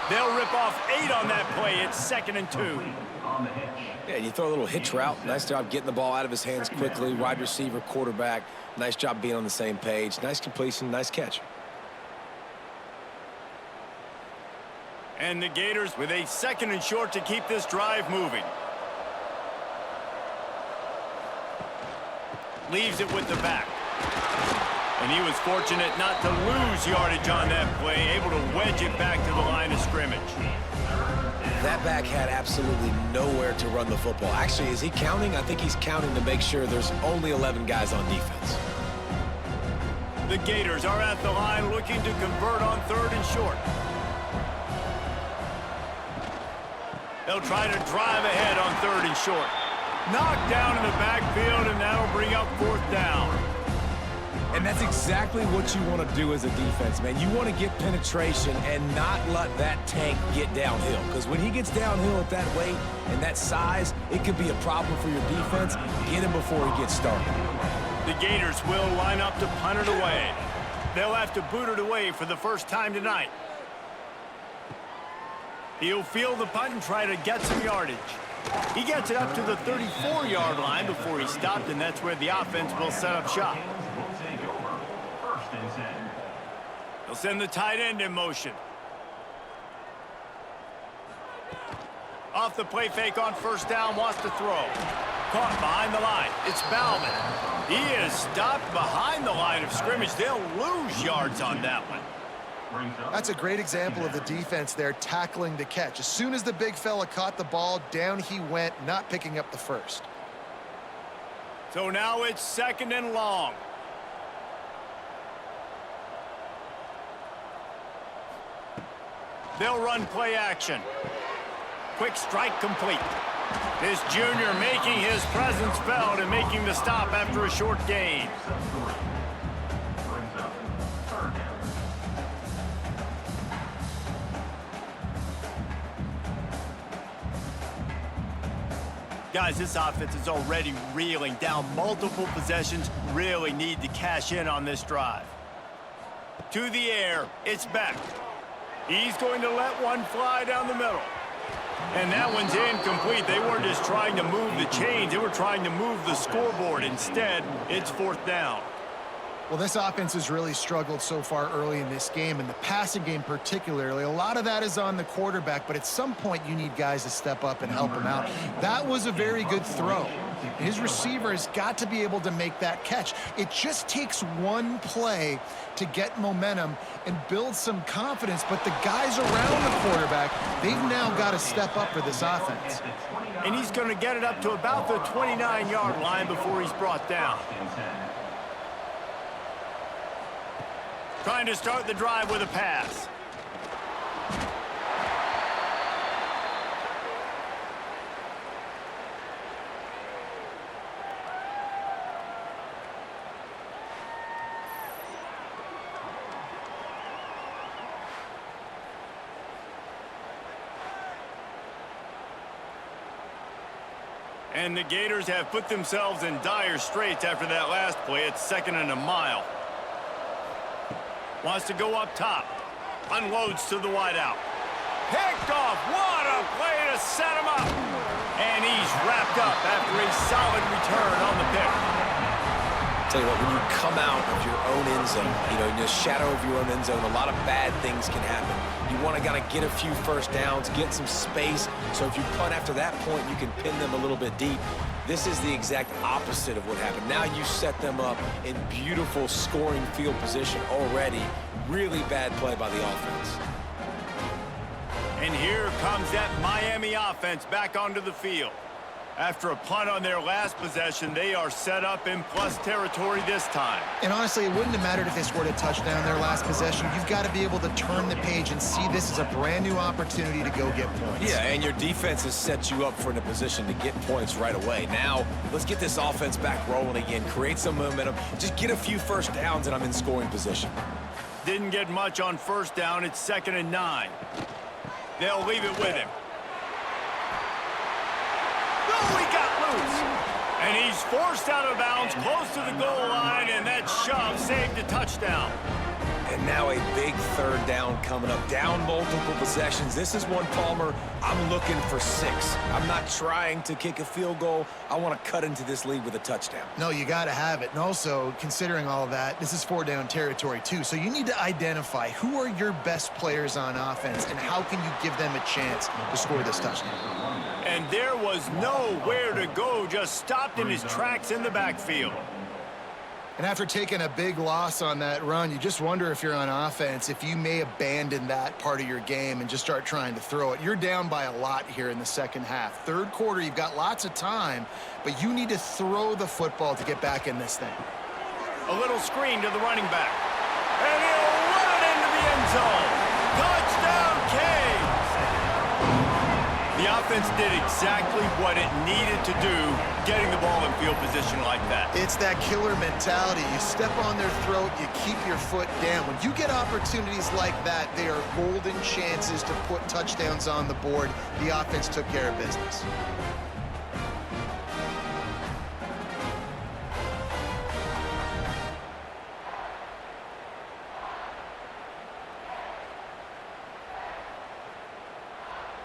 They'll rip off 8 on that play. It's 2nd and 2. Yeah, you throw a little hitch route. Nice job getting the ball out of his hands quickly. Wide receiver, quarterback. Nice job being on the same page. Nice completion, nice catch. And the Gators with a 2nd and short to keep this drive moving. Leaves it with the back. And he was fortunate not to lose yardage on that play, able to wedge it back to the line of scrimmage. That back had absolutely nowhere to run the football. Actually, is he counting? I think he's counting to make sure there's only 11 guys on defense. The Gators are at the line looking to convert on 3rd and short. They'll try to drive ahead on 3rd and short. Knocked down in the backfield, and that'll bring up 4th down. And that's exactly what you want to do as a defense, man. You want to get penetration and not let that tank get downhill. Because when he gets downhill at that weight and that size, it could be a problem for your defense. Get him before he gets started. The Gators will line up to punt it away. They'll have to boot it away for the first time tonight. He'll field the punt and try to get some yardage. He gets it up to the 34-yard line before he stopped, and that's where the offense will set up shop. They'll send the tight end in motion. Off the play fake on 1st down, wants to throw. Caught behind the line. It's Bauman. He is stopped behind the line of scrimmage. They'll lose yards on that one. That's a great example of the defense there tackling the catch. As soon as the big fella caught the ball, down he went, not picking up the first. So now it's 2nd and long. They'll run play action. Quick strike complete. This junior making his presence felt and making the stop after a short gain. Guys, this offense is already reeling down multiple possessions. Really need to cash in on this drive. To the air, it's Beck. He's going to let one fly down the middle. And that one's incomplete. They weren't just trying to move the chains. They were trying to move the scoreboard. Instead, it's 4th down. Well, this offense has really struggled so far early in this game, and the passing game particularly. A lot of that is on the quarterback, but at some point you need guys to step up and help him out. That was a very good throw. His receiver has got to be able to make that catch. It just takes one play to get momentum and build some confidence, but the guys around the quarterback, they've now got to step up for this offense. And he's going to get it up to about the 29-yard line before he's brought down. Trying to start the drive with a pass. And the Gators have put themselves in dire straits after that last play. It's 2nd and a mile. Wants to go up top. Unloads to the wideout. Picked off. What a play to set him up. And he's wrapped up after a solid return on the pick. Tell you what, when you come out of your own end zone, in the shadow of your own end zone, a lot of bad things can happen. You want to kind of get a few first downs, get some space, so if you punt after that point, you can pin them a little bit deep. This is the exact opposite of what happened. Now you set them up in beautiful scoring field position already. Really bad play by the offense. And here comes that Miami offense back onto the field. After a punt on their last possession, they are set up in plus territory this time. And honestly, it wouldn't have mattered if they scored a touchdown their last possession. You've got to be able to turn the page and see this as a brand new opportunity to go get points. Yeah, and your defense has set you up for a position to get points right away. Now, let's get this offense back rolling again, create some momentum, just get a few first downs, and I'm in scoring position. Didn't get much on first down. It's 2nd and 9. They'll leave it with him. Oh, he got loose. And he's forced out of bounds close to the goal line, and that shove saved a touchdown. And now a big 3rd down coming up. Down multiple possessions. This is one, Palmer, I'm looking for 6. I'm not trying to kick a field goal. I want to cut into this lead with a touchdown. No, you got to have it. And also, considering all of that, this is 4-down territory too. So you need to identify who are your best players on offense and how can you give them a chance to score this touchdown. And there was nowhere to go, just stopped in his tracks in the backfield. And after taking a big loss on that run, you just wonder if you're on offense, if you may abandon that part of your game and just start trying to throw it. You're down by a lot here in the second half. 3rd quarter, you've got lots of time, but you need to throw the football to get back in this thing. A little screen to the running back. And he'll run it into the end zone. Touchdown, Canes! The offense did exactly what it needed to do, getting the ball in field position like that. It's that killer mentality. You step on their throat, you keep your foot down. When you get opportunities like that, they are golden chances to put touchdowns on the board. The offense took care of business.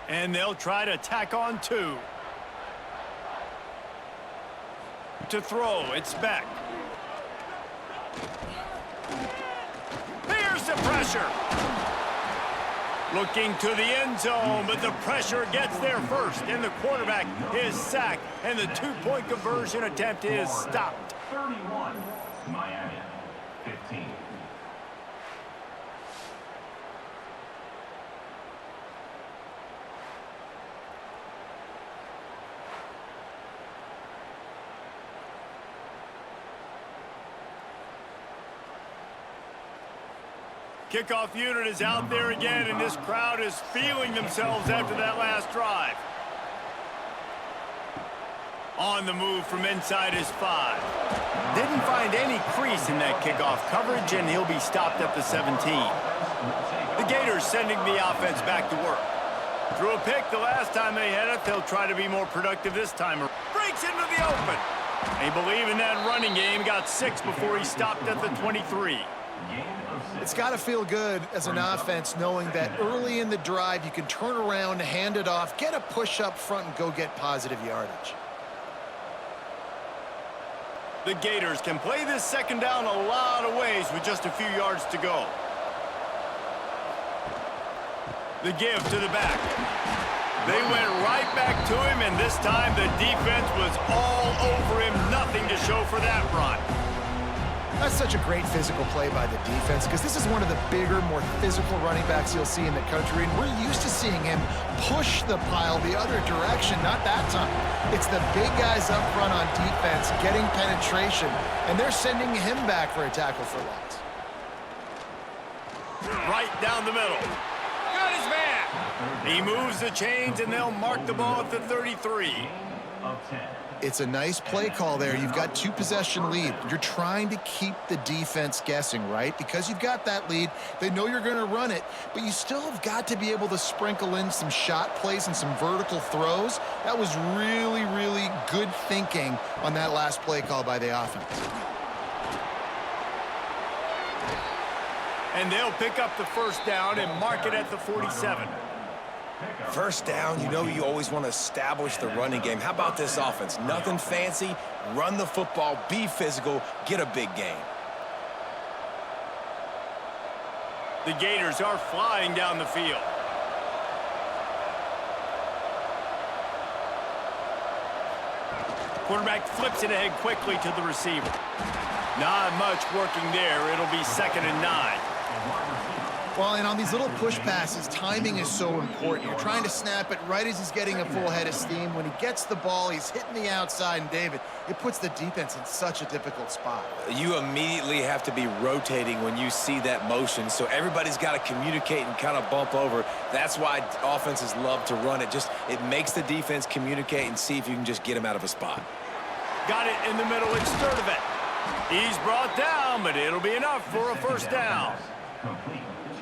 And they'll try to tack on 2. To throw, it's Beck. Here's the pressure. Looking to the end zone, but the pressure gets there first, and the quarterback is sacked, and the two-point conversion attempt is stopped. 31, Miami, 15. Kickoff unit is out there again, and this crowd is feeling themselves after that last drive. On the move from inside his 5. Didn't find any crease in that kickoff coverage, and he'll be stopped at the 17. The Gators sending the offense back to work. Threw a pick the last time they had it. They'll try to be more productive this time. Breaks into the open. They believe in that running game. Got 6 before he stopped at the 23. It's got to feel good as an offense knowing that early in the drive you can turn around, hand it off, get a push up front, and go get positive yardage. The Gators can play this second down a lot of ways with just a few yards to go. The give to the back. They went right back to him, and this time the defense was all over him. Nothing to show for that run. That's such a great physical play by the defense because this is one of the bigger, more physical running backs you'll see in the country, and we're used to seeing him push the pile the other direction. Not that time. It's the big guys up front on defense getting penetration, and they're sending him back for a tackle for loss. Right down the middle. Got his man. He moves the chains, and they'll mark the ball at the 33. Of 10. It's a nice play call there. You've got 2-possession lead. You're trying to keep the defense guessing, right? Because you've got that lead. They know you're going to run it, but you still have got to be able to sprinkle in some shot plays and some vertical throws. That was really, really good thinking on that last play call by the offense. And they'll pick up the first down and mark it at the 47. First down, you know you always want to establish the running game. How about this offense? Nothing fancy. Run the football, be physical, get a big gain. The Gators are flying down the field. Quarterback flips it ahead quickly to the receiver. Not much working there. It'll be 2nd and 9. Well, and on these little push passes, timing is so important. You're trying to snap it right as he's getting a full head of steam. When he gets the ball, he's hitting the outside, and David, it puts the defense in such a difficult spot. You immediately have to be rotating when you see that motion, so everybody's got to communicate and kind of bump over. That's why offenses love to run it. It makes the defense communicate and see if you can just get him out of a spot. Got it in the middle. It's Sturdivant. He's brought down, but it'll be enough for a first down.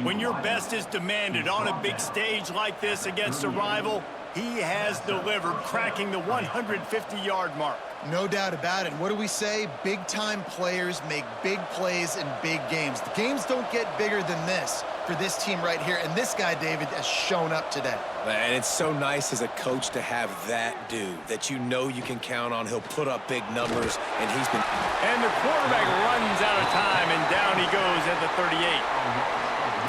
When your best is demanded on a big stage like this against a rival, he has delivered, cracking the 150-yard mark. No doubt about it. What do we say? Big-time players make big plays in big games. The games don't get bigger than this for this team right here, and this guy, David, has shown up today. And it's so nice as a coach to have that dude that you know you can count on. He'll put up big numbers, and he's been... And the quarterback runs out of time, and down he goes at the 38.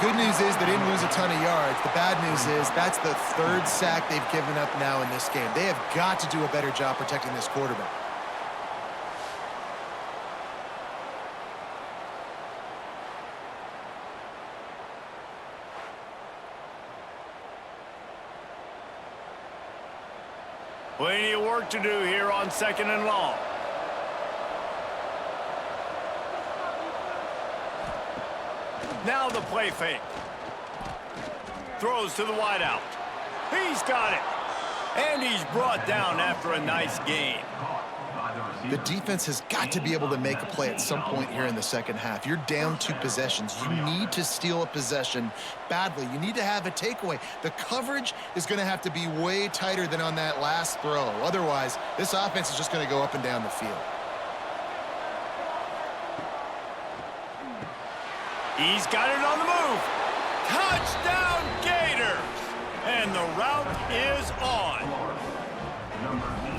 Good news is they didn't lose a ton of yards. The bad news is that's the 3rd sack they've given up now in this game. They have got to do a better job protecting this quarterback. Plenty of work to do here on 2nd and long. Now the play fake. Throws to the wideout. He's got it. And he's brought down after a nice gain. The defense has got to be able to make a play at some point here in the second half. You're down 2 possessions. You need to steal a possession badly. You need to have a takeaway. The coverage is going to have to be way tighter than on that last throw. Otherwise, this offense is just going to go up and down the field. He's got it on the move. Touchdown, Gators! And the route is on.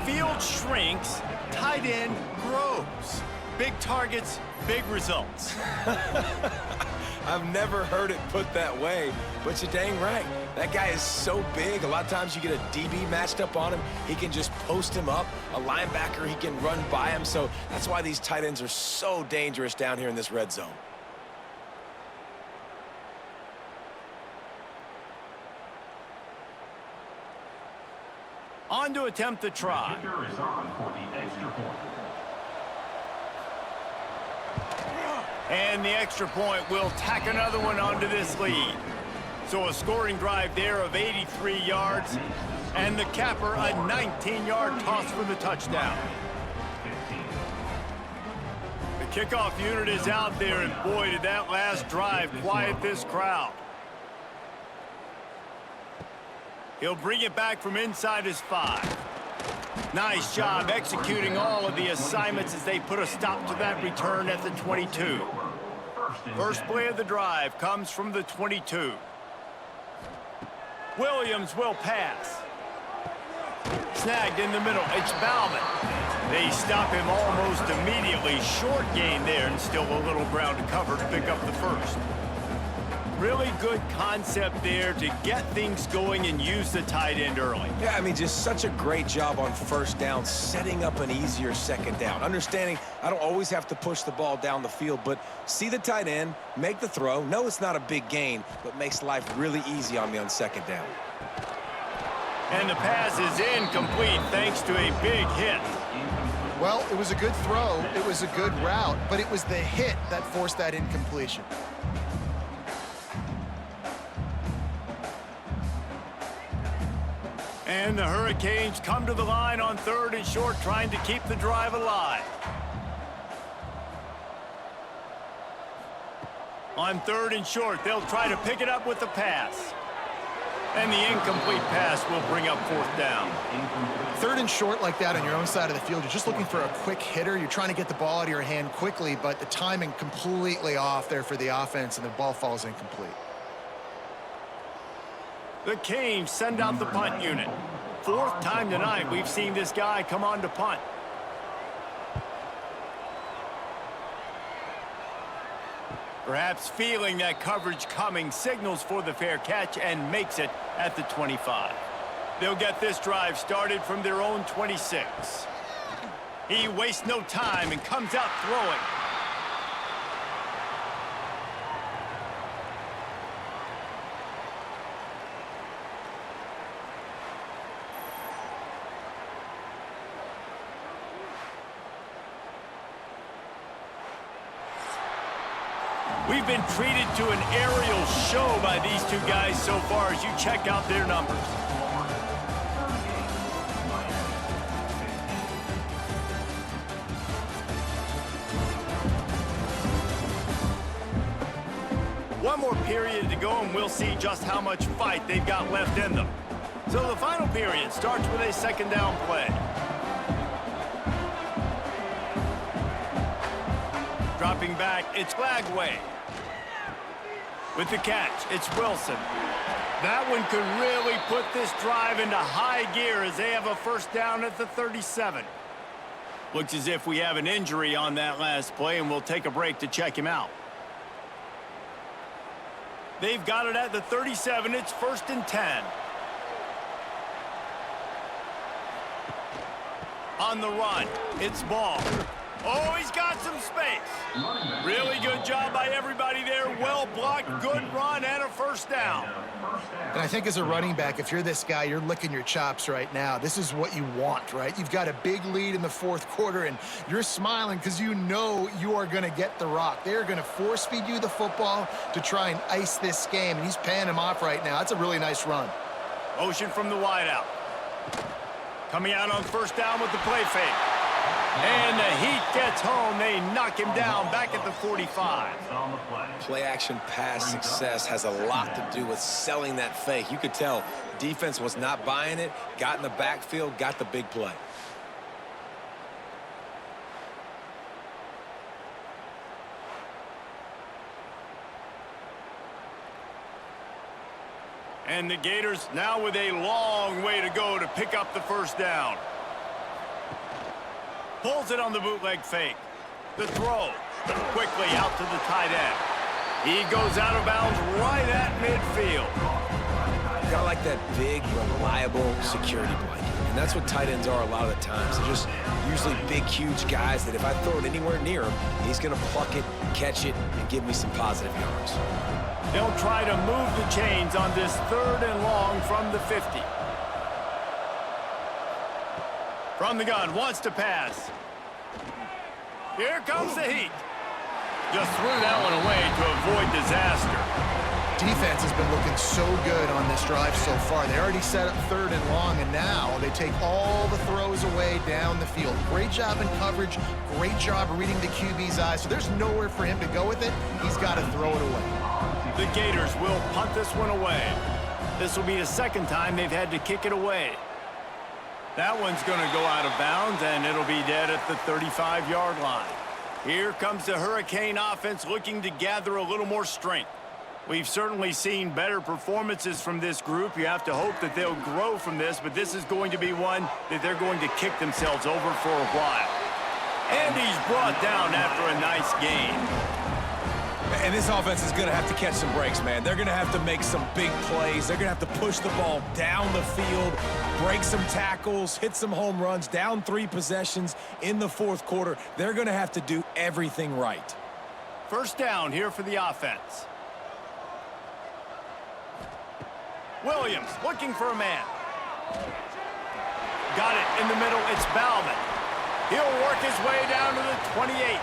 Field shrinks, tight end grows. Big targets, big results. I've never heard it put that way, but you're dang right. That guy is so big. A lot of times you get a DB matched up on him. He can just post him up. A linebacker, he can run by him. So that's why these tight ends are so dangerous down here in this red zone. On to attempt the try. Kicker is on for the extra point. And the extra point will tack another one onto this lead. So a scoring drive there of 83 yards. And the capper, a 19-yard toss for the touchdown. The kickoff unit is out there, and boy, did that last drive quiet this crowd. He'll bring it back from inside his 5. Nice job executing all of the assignments as they put a stop to that return at the 22. First play of the drive comes from the 22. Williams will pass. Snagged in the middle. It's Bauman. They stop him almost immediately. Short gain there, and still a little ground to cover to pick up the first. Really good concept there to get things going and use the tight end early. Yeah, I mean, just such a great job on first down, setting up an easier second down. Understanding I don't always have to push the ball down the field, but see the tight end, make the throw. No, it's not a big gain, but makes life really easy on me on second down. And the pass is incomplete thanks to a big hit. Well, it was a good throw. It was a good route, but it was the hit that forced that incompletion. And the Hurricanes come to the line on 3rd and short, trying to keep the drive alive. On 3rd and short, they'll try to pick it up with the pass. And the incomplete pass will bring up 4th down. 3rd and short like that on your own side of the field, you're just looking for a quick hitter. You're trying to get the ball out of your hand quickly, but the timing completely off there for the offense, and the ball falls incomplete. The Canes send out the punt unit. 4th time tonight we've seen this guy come on to punt. Perhaps feeling that coverage coming, signals for the fair catch and makes it at the 25. They'll get this drive started from their own 26. He wastes no time and comes out throwing. We've been treated to an aerial show by these two guys so far as you check out their numbers. One more period to go, and we'll see just how much fight they've got left in them. So the final period starts with a 2nd down play. Dropping back, it's Flagway. With the catch, it's Wilson. That one could really put this drive into high gear as they have a 1st down at the 37. Looks as if we have an injury on that last play, and we'll take a break to check him out. They've got it at the 37. It's 1st and 10. On the run, it's Ball. Oh, he's got some space. Really good job by everybody there. Well blocked, good run, and a 1st down. And I think as a running back, if you're this guy, you're licking your chops right now. This is what you want, right? You've got a big lead in the 4th quarter, and you're smiling because you know you are going to get the rock. They're going to force feed you the football to try and ice this game, and he's paying him off right now. That's a really nice run. Motion from the wideout. Coming out on 1st down with the play fake. And the Heat gets home. They knock him down back at the 45. Play action pass success has a lot to do with selling that fake. You could tell defense was not buying it, got in the backfield, got the big play. And the Gators now with a long way to go to pick up the 1st down. Pulls it on the bootleg fake. The throw quickly out to the tight end. He goes out of bounds right at midfield. Kind of like that big, reliable security blanket. And that's what tight ends are a lot of the times. They're just usually big, huge guys that if I throw it anywhere near him, he's going to pluck it, catch it, and give me some positive yards. They'll try to move the chains on this 3rd and long from the 50. From the gun, wants to pass. Here comes the heat. Just threw that one away to avoid disaster. Defense has been looking so good on this drive so far. They already set up 3rd and long, and now they take all the throws away down the field. Great job in coverage. Great job reading the QB's eyes. So there's nowhere for him to go with it. He's got to throw it away. The Gators will punt this one away. This will be the 2nd time they've had to kick it away. That one's going to go out of bounds, and it'll be dead at the 35-yard line. Here comes the Hurricane offense looking to gather a little more strength. We've certainly seen better performances from this group. You have to hope that they'll grow from this, but this is going to be one that they're going to kick themselves over for a while. And he's brought down after a nice gain. And this offense is going to have to catch some breaks, man. They're going to have to make some big plays. They're going to have to push the ball down the field, break some tackles, hit some home runs, down 3 possessions in the 4th quarter. They're going to have to do everything right. 1st down here for the offense. Williams looking for a man. Got it in the middle. It's Bauman. He'll work his way down to the 28.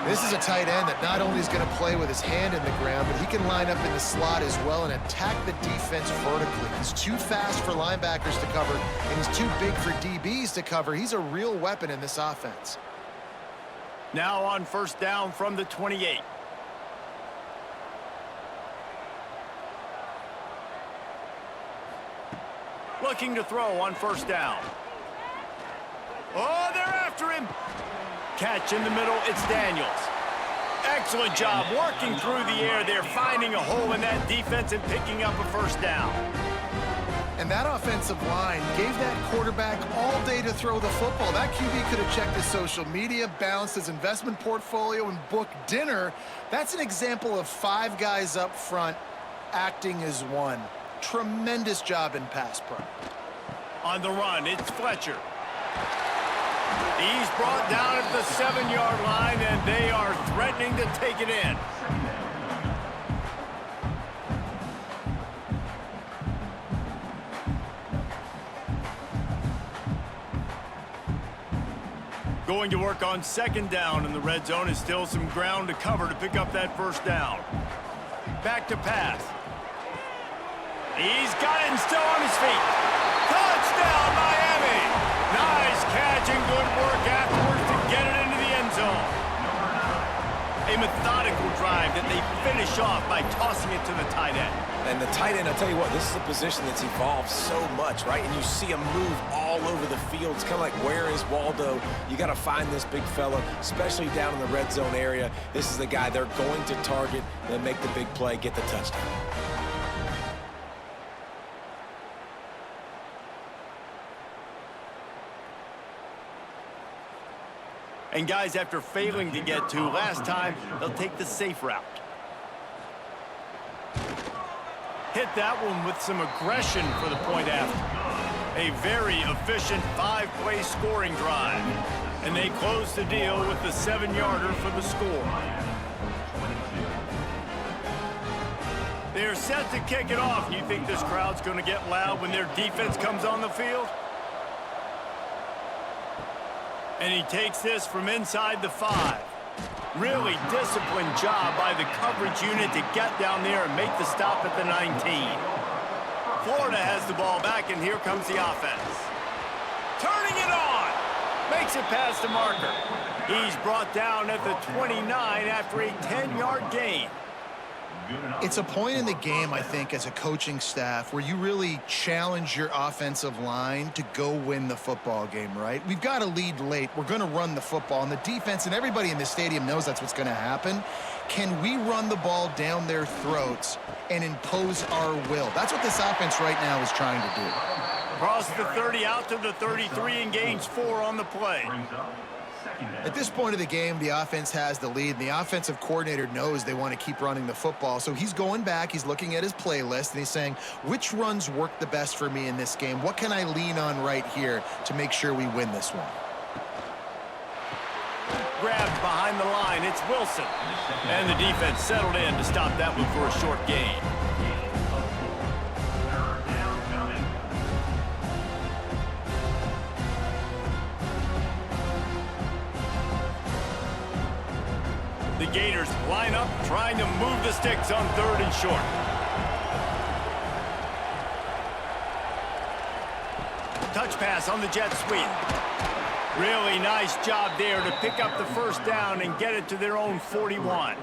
This is a tight end that not only is going to play with his hand in the ground, but he can line up in the slot as well and attack the defense vertically. He's too fast for linebackers to cover, and he's too big for DBs to cover. He's a real weapon in this offense. Now on 1st down from the 28. Looking to throw on 1st down. Oh, they're after him. Catch in the middle, it's Daniels. Excellent job working through the air there, finding a hole in that defense and picking up a 1st down. And that offensive line gave that quarterback all day to throw the football. That QB could have checked his social media, balanced his investment portfolio, and booked dinner. That's an example of 5 guys up front acting as one. Tremendous job in pass pro. On the run, it's Fletcher. He's brought down at the 7-yard line, and they are threatening to take it in. Going to work on 2nd down in the red zone. Is still some ground to cover to pick up that 1st down. Back to pass. He's got it and still on his feet. Touchdown, Miami! Nice catch and good work afterwards to get it into the end zone. A methodical drive that they finish off by tossing it to the tight end. And the tight end, I'll tell you what, this is a position that's evolved so much, right? And you see him move all over the field. It's kind of like, where is Waldo? You got to find this big fella, especially down in the red zone area. This is the guy they're going to target, then make the big play, get the touchdown. And guys, after failing to get to last time, they'll take the safe route. Hit that one with some aggression for the point after. A very efficient 5-play scoring drive. And they close the deal with the 7-yarder for the score. They're set to kick it off. You think this crowd's going to get loud when their defense comes on the field? And he takes this from inside the 5. Really disciplined job by the coverage unit to get down there and make the stop at the 19. Florida has the ball back, and here comes the offense. Turning it on. Makes it past the marker. He's brought down at the 29 after a 10-yard gain. It's a point in the game, I think, as a coaching staff where you really challenge your offensive line to go win the football game, right? We've got to lead late. We're going to run the football, and the defense and everybody in the stadium knows that's what's going to happen. Can we run the ball down their throats and impose our will? That's what this offense right now is trying to do. Across the 30 out to the 33 and gains 4 on the play. At this point of the game, the offense has the lead, and the offensive coordinator knows they want to keep running the football. So he's going back, he's looking at his playlist, and he's saying, which runs work the best for me in this game? What can I lean on right here to make sure we win this one? Grabbed behind the line, it's Wilson. And the defense settled in to stop that one for a short gain. The Gators line up, trying to move the sticks on 3rd and short. Touch pass on the jet sweep. Really nice job there to pick up the first down and get it to their own 41.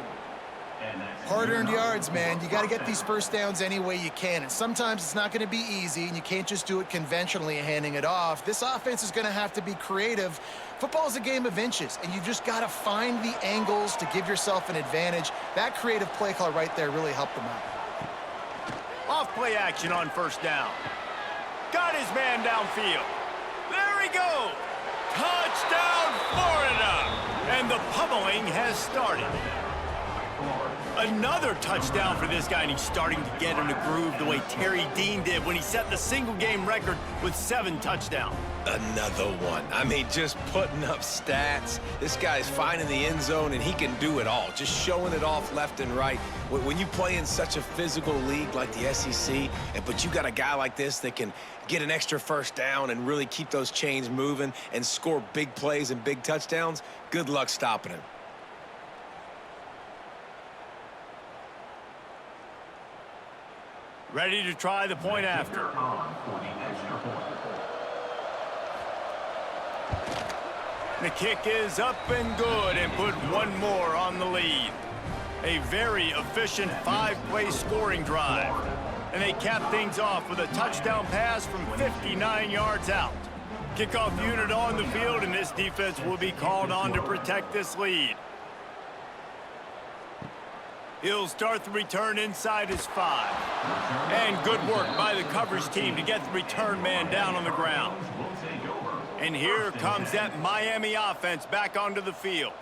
Hard-earned yards, man. You got to get these first downs any way you can. And sometimes it's not going to be easy, and you can't just do it conventionally handing it off. This offense is going to have to be creative. Football is a game of inches, and you just got to find the angles to give yourself an advantage. That creative play call right there really helped them out. Off play action on first down. Got his man downfield. There he goes. Touchdown, Florida! And the pummeling has started. Another touchdown for this guy, and he's starting to get in a groove the way Terry Dean did when he set the single-game record with 7 touchdowns. Another one. I mean, just putting up stats. This guy's finding the end zone, and he can do it all. Just showing it off left and right. When you play in such a physical league like the SEC, but you got a guy like this that can get an extra first down and really keep those chains moving and score big plays and big touchdowns, good luck stopping him. Ready to try the point after. The kick is up and good, and put one more on the lead. A very efficient 5-play scoring drive. And they cap things off with a touchdown pass from 59 yards out. Kickoff unit on the field, and this defense will be called on to protect this lead. He'll start the return inside his 5. And good work by the coverage team to get the return man down on the ground. And here comes that Miami offense back onto the field.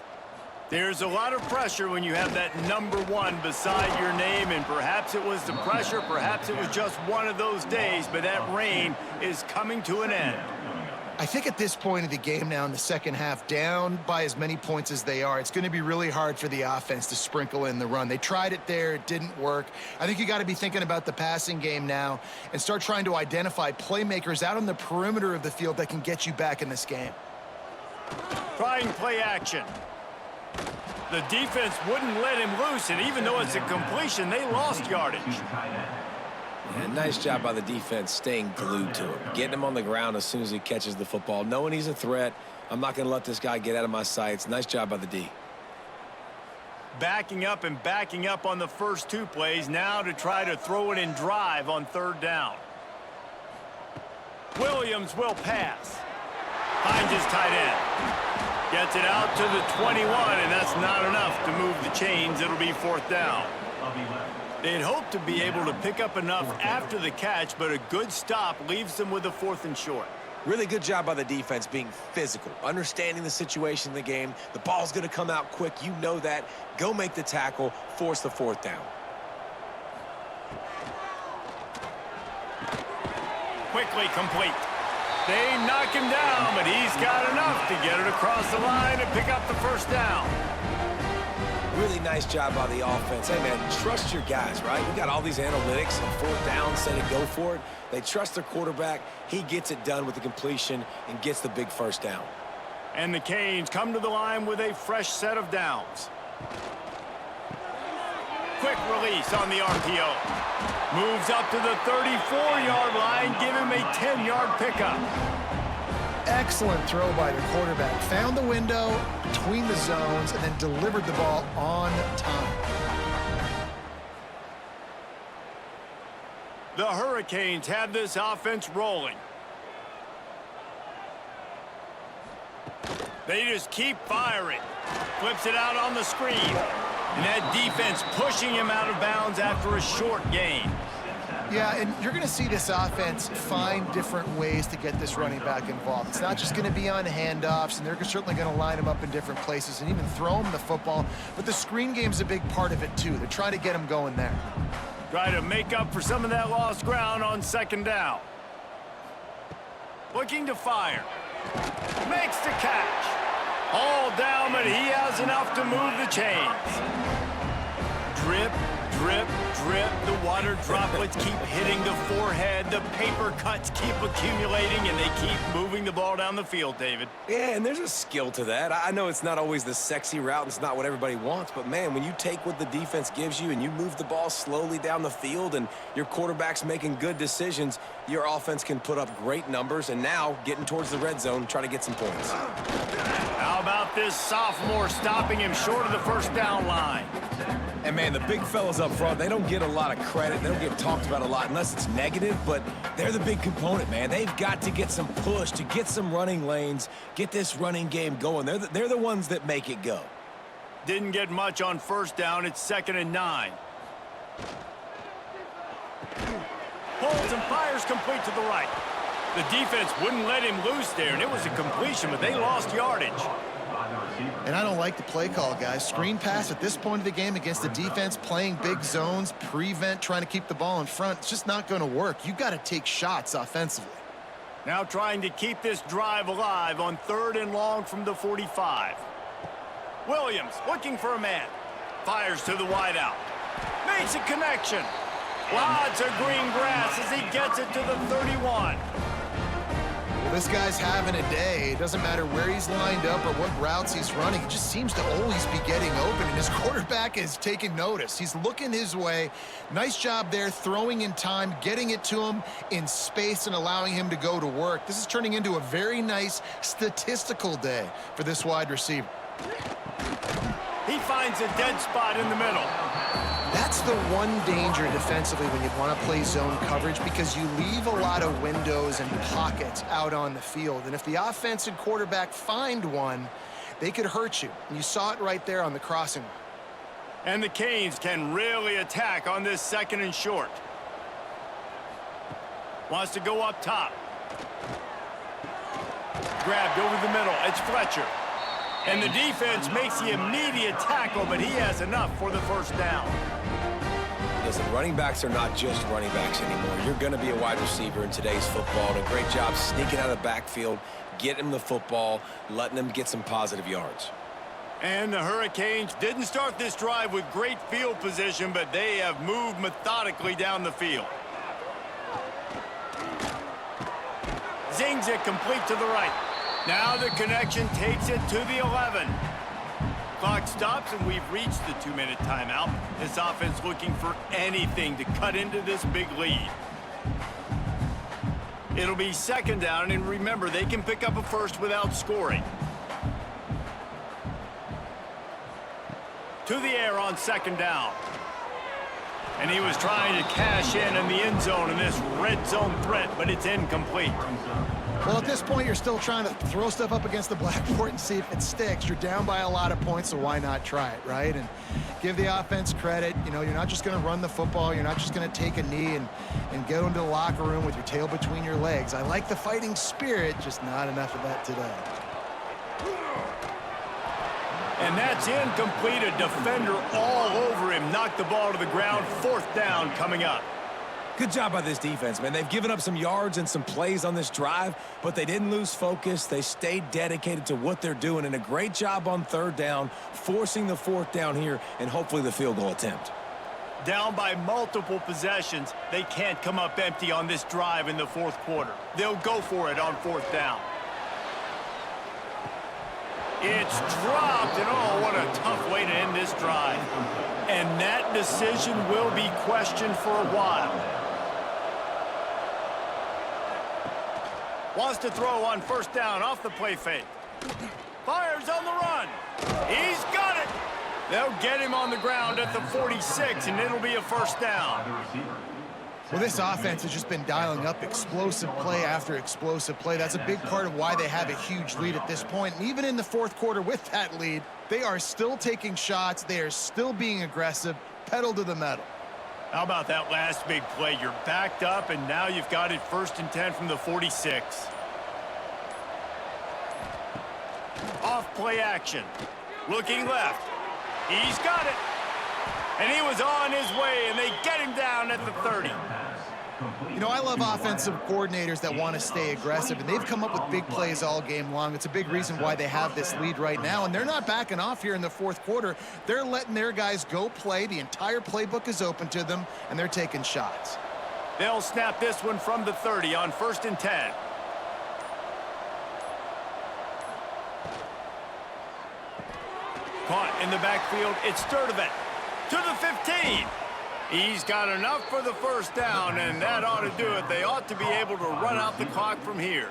There's a lot of pressure when you have that number 1 beside your name, and perhaps it was the pressure, perhaps it was just one of those days, but that reign is coming to an end. I think at this point of the game now in the second half, down by as many points as they are, it's going to be really hard for the offense to sprinkle in the run. They tried it there. It didn't work. I think you got to be thinking about the passing game now and start trying to identify playmakers out on the perimeter of the field that can get you back in this game. Trying play action. The defense wouldn't let him loose, and even though it's a completion, they lost yardage. Yeah, nice job by the defense staying glued to him, getting him on the ground as soon as he catches the football, knowing he's a threat. I'm not going to let this guy get out of my sights. Nice job by the D. Backing up and backing up on the first 2 plays, now to try to throw it in drive on 3rd down. Williams will pass. Finds his tight end. Gets it out to the 21, and that's not enough to move the chains. It'll be 4th down. They'd hope to be able to pick up enough after the catch, but a good stop leaves them with a 4th and short. Really good job by the defense being physical, understanding the situation in the game. The ball's going to come out quick. You know that. Go make the tackle, force the 4th down. Quickly complete. They knock him down, but he's got enough to get it across the line and pick up the first down. Really nice job by the offense. Hey, man, trust your guys, right? We got all these analytics and 4th down, say to go for it. They trust their quarterback. He gets it done with the completion and gets the big first down. And the Canes come to the line with a fresh set of downs. Quick release on the RPO. Moves up to the 34-yard line, give him a 10-yard pickup. Excellent throw by the quarterback. Found the window between the zones and then delivered the ball on time. The Hurricanes have this offense rolling. They just keep firing. Flips it out on the screen. And that defense pushing him out of bounds after a short gain. Yeah, and you're going to see this offense find different ways to get this running back involved. It's not just going to be on handoffs, and they're certainly going to line him up in different places and even throw him the football. But the screen game's a big part of it, too. They're trying to get him going there. Try to make up for some of that lost ground on second down. Looking to fire. Makes the catch. All down, but he has enough to move the chains. Drip, drip, drip. The water droplets keep hitting the forehead. The paper cuts keep accumulating, and they keep moving the ball down the field, David. Yeah, and there's a skill to that. I know it's not always the sexy route, and it's not what everybody wants, but, man, when you take what the defense gives you and you move the ball slowly down the field and your quarterback's making good decisions, your offense can put up great numbers, and now getting towards the red zone, try to get some points. How about this sophomore stopping him short of the first down line? And, man, the big fellas up front, they don't get a lot of credit. They don't get talked about a lot unless it's negative, but they're the big component, man. They've got to get some push, to get some running lanes, get this running game going. They're the ones that make it go. Didn't get much on first down. It's 2nd and 9. Holds and fires complete to the right. The defense wouldn't let him loose there, and it was a completion, but they lost yardage. And I don't like the play call, guys. Screen pass at this point of the game against the defense playing big zones, prevent, trying to keep the ball in front. It's just not going to work. You've got to take shots offensively. Now trying to keep this drive alive on 3rd and long from the 45. Williams looking for a man. Fires to the wideout. Makes a connection. Lots of green grass as he gets it to the 31. Well, this guy's having a day. It doesn't matter where he's lined up or what routes he's running. He just seems to always be getting open, and his quarterback is taking notice. He's looking his way. Nice job there, throwing in time, getting it to him in space and allowing him to go to work. This is turning into a very nice statistical day for this wide receiver. He finds a dead spot in the middle. That's the one danger defensively when you want to play zone coverage, because you leave a lot of windows and pockets out on the field. And if the offense and quarterback find one, they could hurt you. And you saw it right there on the crossing line. And the Canes can really attack on this 2nd and short. Wants to go up top. Grabbed over the middle. It's Fletcher. And the defense makes the immediate tackle, but he has enough for the first down. Listen, running backs are not just running backs anymore. You're going to be a wide receiver in today's football. And a great job sneaking out of the backfield, getting him the football, letting them get some positive yards. And the Hurricanes didn't start this drive with great field position, but they have moved methodically down the field. Zings it complete to the right. Now the connection takes it to the 11. Clock stops, and we've reached the 2-minute timeout. This offense looking for anything to cut into this big lead. It'll be 2nd down, and remember, they can pick up a first without scoring. To the air on 2nd down. And he was trying to cash in the end zone in this red zone threat, but it's incomplete. Well, at this point, you're still trying to throw stuff up against the blackboard and see if it sticks. You're down by a lot of points, so why not try it, right? And give the offense credit. You know, you're not just going to run the football. You're not just going to take a knee and go into the locker room with your tail between your legs. I like the fighting spirit, just not enough of that today. And that's incomplete. A defender all over him. Knocked the ball to the ground. 4th down coming up. Good job by this defense, man. They've given up some yards and some plays on this drive, but they didn't lose focus. They stayed dedicated to what they're doing, and a great job on 3rd down, forcing the 4th down here, and hopefully the field goal attempt. Down by multiple possessions. They can't come up empty on this drive in the 4th quarter. They'll go for it on 4th down. It's dropped, and oh, what a tough way to end this drive. And that decision will be questioned for a while. Wants to throw on 1st down off the play fake. Fires on the run. He's got it. They'll get him on the ground at the 46, and it'll be a 1st down. Well, this offense has just been dialing up explosive play after explosive play. That's a big part of why they have a huge lead at this point. And even in the 4th quarter with that lead, they are still taking shots. They are still being aggressive, pedal to the metal. How about that last big play? You're backed up, and now you've got it 1st and 10 from the 46. Off play action. Looking left. He's got it. And he was on his way, and they get him down at the 30. You know, I love offensive coordinators that want to stay aggressive, and they've come up with big plays all game long. It's a big reason why they have this lead right now, and they're not backing off here in the 4th quarter. They're letting their guys go play. The entire playbook is open to them, and they're taking shots. They'll snap this one from the 30 on 1st and 10. Caught in the backfield. It's Sturdivant to the 15. He's got enough for the 1st down, and that ought to do it. They ought to be able to run out the clock from here.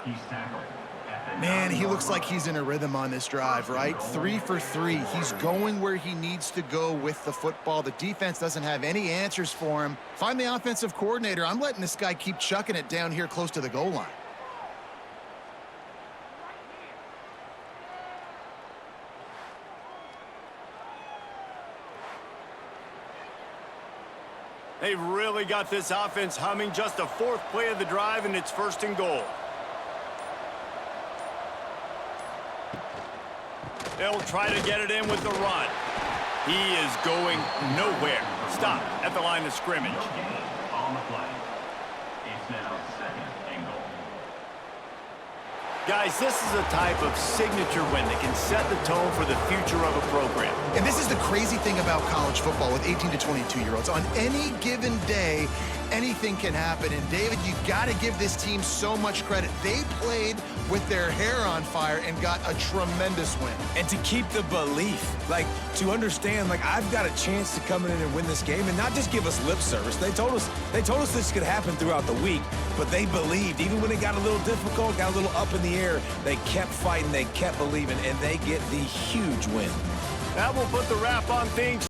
Man, he looks like he's in a rhythm on this drive, right? 3 for 3. He's going where he needs to go with the football. The defense doesn't have any answers for him. Find the offensive coordinator. I'm letting this guy keep chucking it down here close to the goal line. They've really got this offense humming. Just a 4th play of the drive, and it's 1st and goal. They'll try to get it in with the run. He is going nowhere. Stop at the line of scrimmage. On the play. It's now 2nd and goal. Guys, this is a type of signature win that can set the tone for the future of a program. And this is the crazy thing about college football with 18 to 22-year-olds. On any given day, anything can happen. And, David, you got to give this team so much credit. They played with their hair on fire and got a tremendous win. And to keep the belief, like, to understand, like, I've got a chance to come in and win this game and not just give us lip service. They told us this could happen throughout the week, but they believed. Even when it got a little difficult, got a little up in the air, they kept fighting, they kept believing, and they get the huge win. That will put the wrap on things.